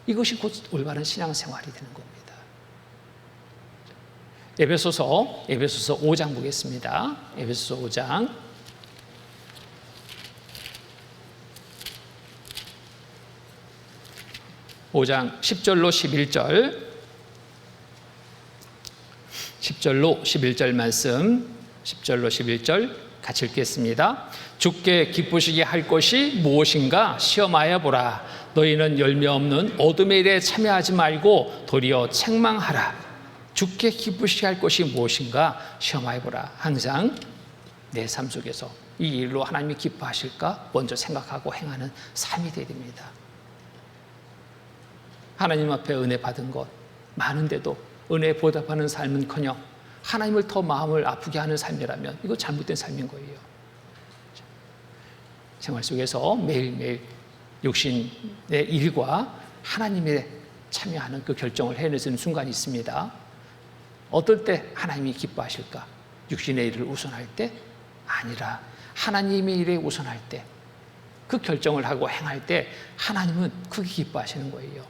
이것이 곧 올바른 신앙생활이 되는 겁니다. 에베소서 5장 보겠습니다. 에베소서 5장 10절로 11절 말씀, 10절로 11절 같이 읽겠습니다. 주께 기쁘시게 할 것이 무엇인가 시험하여 보라. 너희는 열매 없는 어둠의 일에 참여하지 말고 도리어 책망하라. 주께 기쁘시게 할 것이 무엇인가 시험하여 보라. 항상 내 삶 속에서 이 일로 하나님이 기뻐하실까 먼저 생각하고 행하는 삶이 되어야 됩니다. 하나님 앞에 은혜 받은 것 많은데도 은혜에 보답하는 삶은커녕 하나님을 더 마음을 아프게 하는 삶이라면 이거 잘못된 삶인 거예요. 생활 속에서 매일매일 육신의 일과 하나님에 참여하는 그 결정을 해내는 순간이 있습니다. 어떨 때 하나님이 기뻐하실까? 육신의 일을 우선할 때? 아니라 하나님의 일에 우선할 때, 그 결정을 하고 행할 때 하나님은 크게 기뻐하시는 거예요.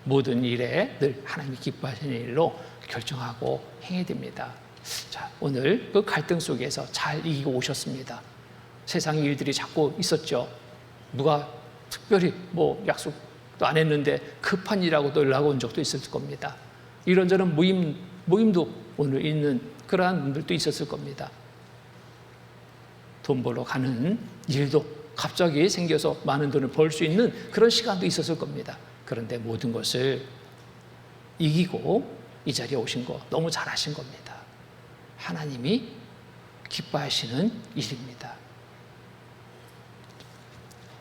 모든 일에 늘 하나님이 기뻐하시는 일로 결정하고 행해야 됩니다. 자, 오늘 그 갈등 속에서 잘 이기고 오셨습니다. 세상의 일들이 자꾸 있었죠. 누가 특별히 약속도 안 했는데 급한 일하고도 연락 온 적도 있었을 겁니다. 이런저런 모임도 오늘 있는 그러한 분들도 있었을 겁니다. 돈 벌러 가는 일도 갑자기 생겨서 많은 돈을 벌 수 있는 그런 시간도 있었을 겁니다. 그런데 모든 것을 이기고 이 자리에 오신 거 너무 잘하신 겁니다. 하나님이 기뻐하시는 일입니다.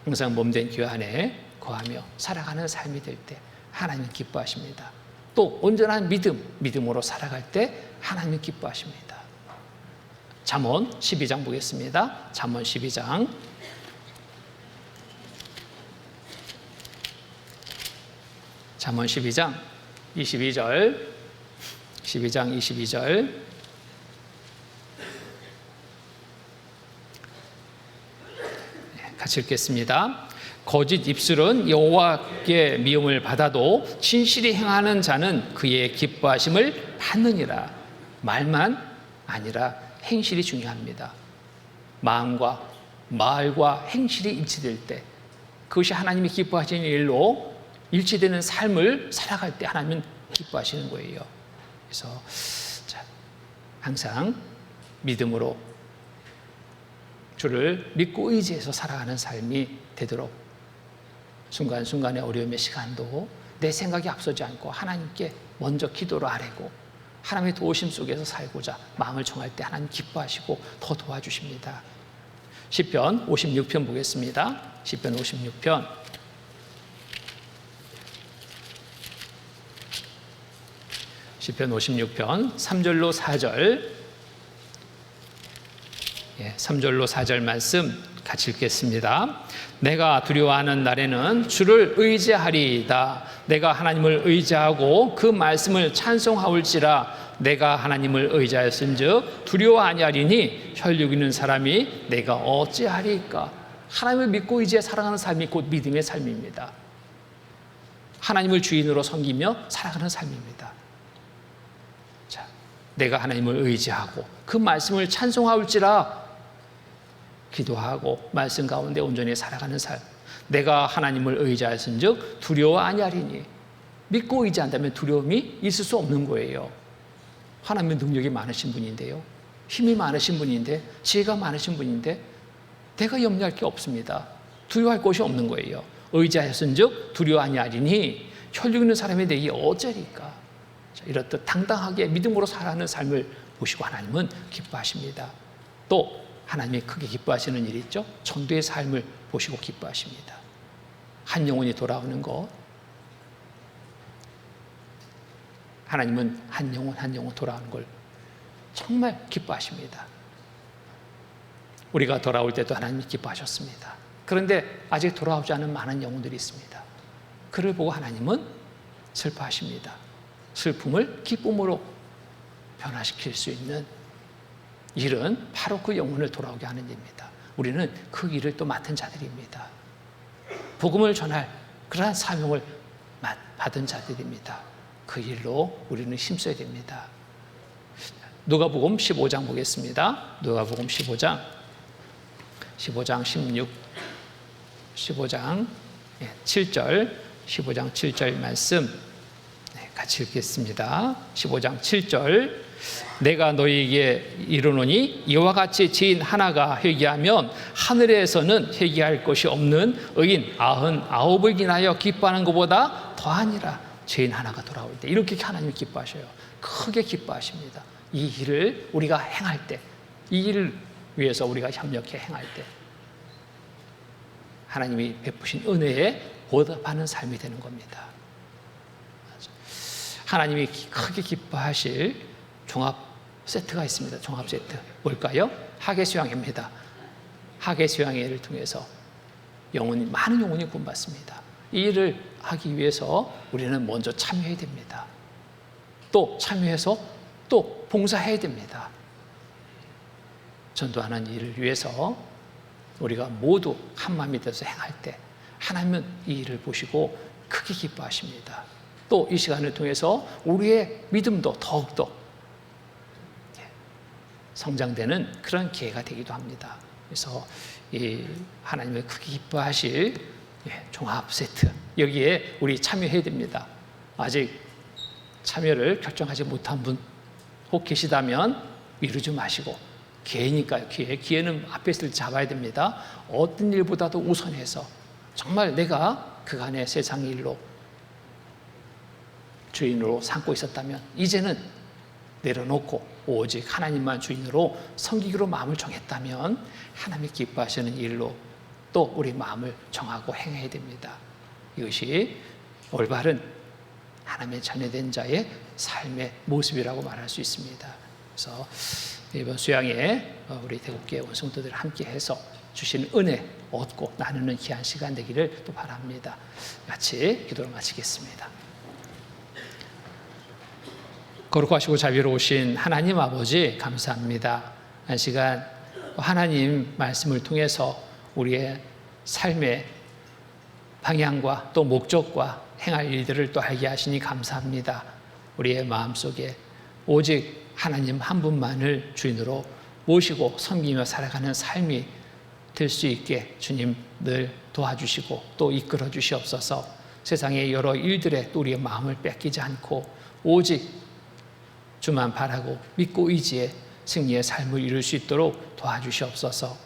항상 몸된 교회 안에 거하며 살아가는 삶이 될 때 하나님 기뻐하십니다. 또 온전한 믿음으로 살아갈 때 하나님 기뻐하십니다. 잠언 12장 보겠습니다. 잠언 12장 22절 같이 읽겠습니다. 거짓 입술은 여호와께 미움을 받아도 진실이 행하는 자는 그의 기뻐하심을 받느니라. 말만 아니라 행실이 중요합니다. 마음과 말과 행실이 일치될 때, 그것이 하나님이 기뻐하시는 일로 일치되는 삶을 살아갈 때 하나님은 기뻐하시는 거예요. 그래서 항상 믿음으로 주를 믿고 의지해서 살아가는 삶이 되도록 순간순간의 어려움의 시간도 내 생각이 앞서지 않고 하나님께 먼저 기도를 아뢰고 하나님의 도우심 속에서 살고자 마음을 정할 때 하나님 기뻐하시고 더 도와주십니다. 시편 56편 보겠습니다. 시편 56편 3절로 4절 3절로 4절 말씀 같이 읽겠습니다. 내가 두려워하는 날에는 주를 의지하리이다. 내가 하나님을 의지하고 그 말씀을 찬송하올지라. 내가 하나님을 의지하였은즉 두려워 아니하리니 혈육 있는 사람이 내가 어찌하리까. 하나님을 믿고 의지해 살아가는 삶이 곧 믿음의 삶입니다. 하나님을 주인으로 섬기며 살아가는 삶입니다. 자, 내가 하나님을 의지하고 그 말씀을 찬송하올지라. 기도하고 말씀 가운데 온전히 살아가는 삶. 내가 하나님을 의지하였은즉 두려워 아니하리니. 믿고 의지한다면 두려움이 있을 수 없는 거예요. 하나님은 능력이 많으신 분인데요, 힘이 많으신 분인데, 지혜가 많으신 분인데 내가 염려할 게 없습니다. 두려워할 것이 없는 거예요. 의지하였은즉 두려워 아니하리니 혈육 있는 사람이 되기 어쩌리까. 이렇듯 당당하게 믿음으로 살아가는 삶을 보시고 하나님은 기뻐하십니다. 또 하나님이 크게 기뻐하시는 일이 있죠. 전도의 삶을 보시고 기뻐하십니다. 한 영혼이 돌아오는 것, 하나님은 한 영혼 돌아오는 걸 정말 기뻐하십니다. 우리가 돌아올 때도 하나님이 기뻐하셨습니다. 그런데 아직 돌아오지 않은 많은 영혼들이 있습니다. 그를 보고 하나님은 슬퍼하십니다. 슬픔을 기쁨으로 변화시킬 수 있는 일은 바로 그 영혼을 돌아오게 하는 일입니다. 우리는 그 일을 또 맡은 자들입니다. 복음을 전할 그러한 사명을 받은 자들입니다. 그 일로 우리는 힘써야 됩니다. 누가복음 15장 보겠습니다. 누가복음 15장 7절 15장 7절 말씀 같이 읽겠습니다. 15장 7절 내가 너희에게 이르노니 이와 같이 죄인 하나가 회개하면 하늘에서는 회개할 것이 없는 의인 99을 인하여 기뻐하는 것보다 더하니라. 죄인 하나가 돌아올 때 이렇게 하나님이 기뻐하셔요. 크게 기뻐하십니다. 이 일을 우리가 행할 때, 이 일을 위해서 우리가 협력해 행할 때 하나님이 베푸신 은혜에 보답하는 삶이 되는 겁니다. 하나님이 크게 기뻐하실 종합 세트가 있습니다. 종합 세트. 뭘까요? 하계수양회입니다. 하계수양회를 통해서 많은 영혼이 구원받습니다. 이 일을 하기 위해서 우리는 먼저 참여해야 됩니다. 또 참여해서 또 봉사해야 됩니다. 전도하는 일을 위해서 우리가 모두 한 마음이 돼서 행할 때 하나님은 이 일을 보시고 크게 기뻐하십니다. 또 이 시간을 통해서 우리의 믿음도 더욱더 성장되는 그런 기회가 되기도 합니다. 그래서 이 하나님을 크게 기뻐하실 종합 세트, 여기에 우리 참여해야 됩니다. 아직 참여를 결정하지 못한 분 혹 계시다면 미루지 마시고, 기회니까요. 기회는 앞에 있을 때 잡아야 됩니다. 어떤 일보다도 우선해서 정말 내가 그간의 세상 일로 주인으로 삼고 있었다면 이제는 내려놓고 오직 하나님만 주인으로 섬기기로 마음을 정했다면 하나님이 기뻐하시는 일로 또 우리 마음을 정하고 행해야 됩니다. 이것이 올바른 하나님의 자녀된 자의 삶의 모습이라고 말할 수 있습니다. 그래서 이번 수양에 우리 대국교회 원성도들 함께 해서 주신 은혜 얻고 나누는 귀한 시간 되기를 또 바랍니다. 같이 기도를 마치겠습니다. 거룩하시고 자비로우신 하나님 아버지 감사합니다. 한 시간 하나님 말씀을 통해서 우리의 삶의 방향과 또 목적과 행할 일들을 또 알게 하시니 감사합니다. 우리의 마음속에 오직 하나님 한 분만을 주인으로 모시고 섬기며 살아가는 삶이 될 수 있게 주님 늘 도와주시고 또 이끌어 주시옵소서. 세상의 여러 일들에 또 우리의 마음을 뺏기지 않고 오직 주만 바라고 믿고 의지해 승리의 삶을 이룰 수 있도록 도와주시옵소서.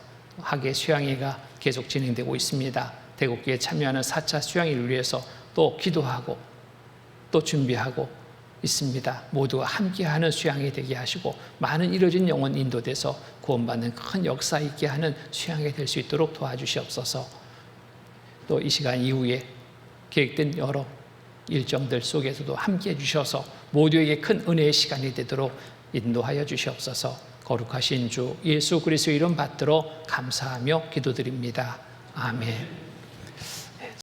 하계 수양회가 계속 진행되고 있습니다. 대국교회에 참여하는 4차 수양회를 위해서 또 기도하고 또 준비하고 있습니다. 모두가 함께하는 수양회 되게 하시고 많은 이뤄진 영혼 인도돼서 구원받는 큰 역사 있게 하는 수양회 될 수 있도록 도와주시옵소서. 또 이 시간 이후에 계획된 여러 일정들 속에서도 함께해 주셔서 모두에게 큰 은혜의 시간이 되도록 인도하여 주시옵소서. 거룩하신 주 예수 그리스도의 이름 받들어 감사하며 기도드립니다. 아멘.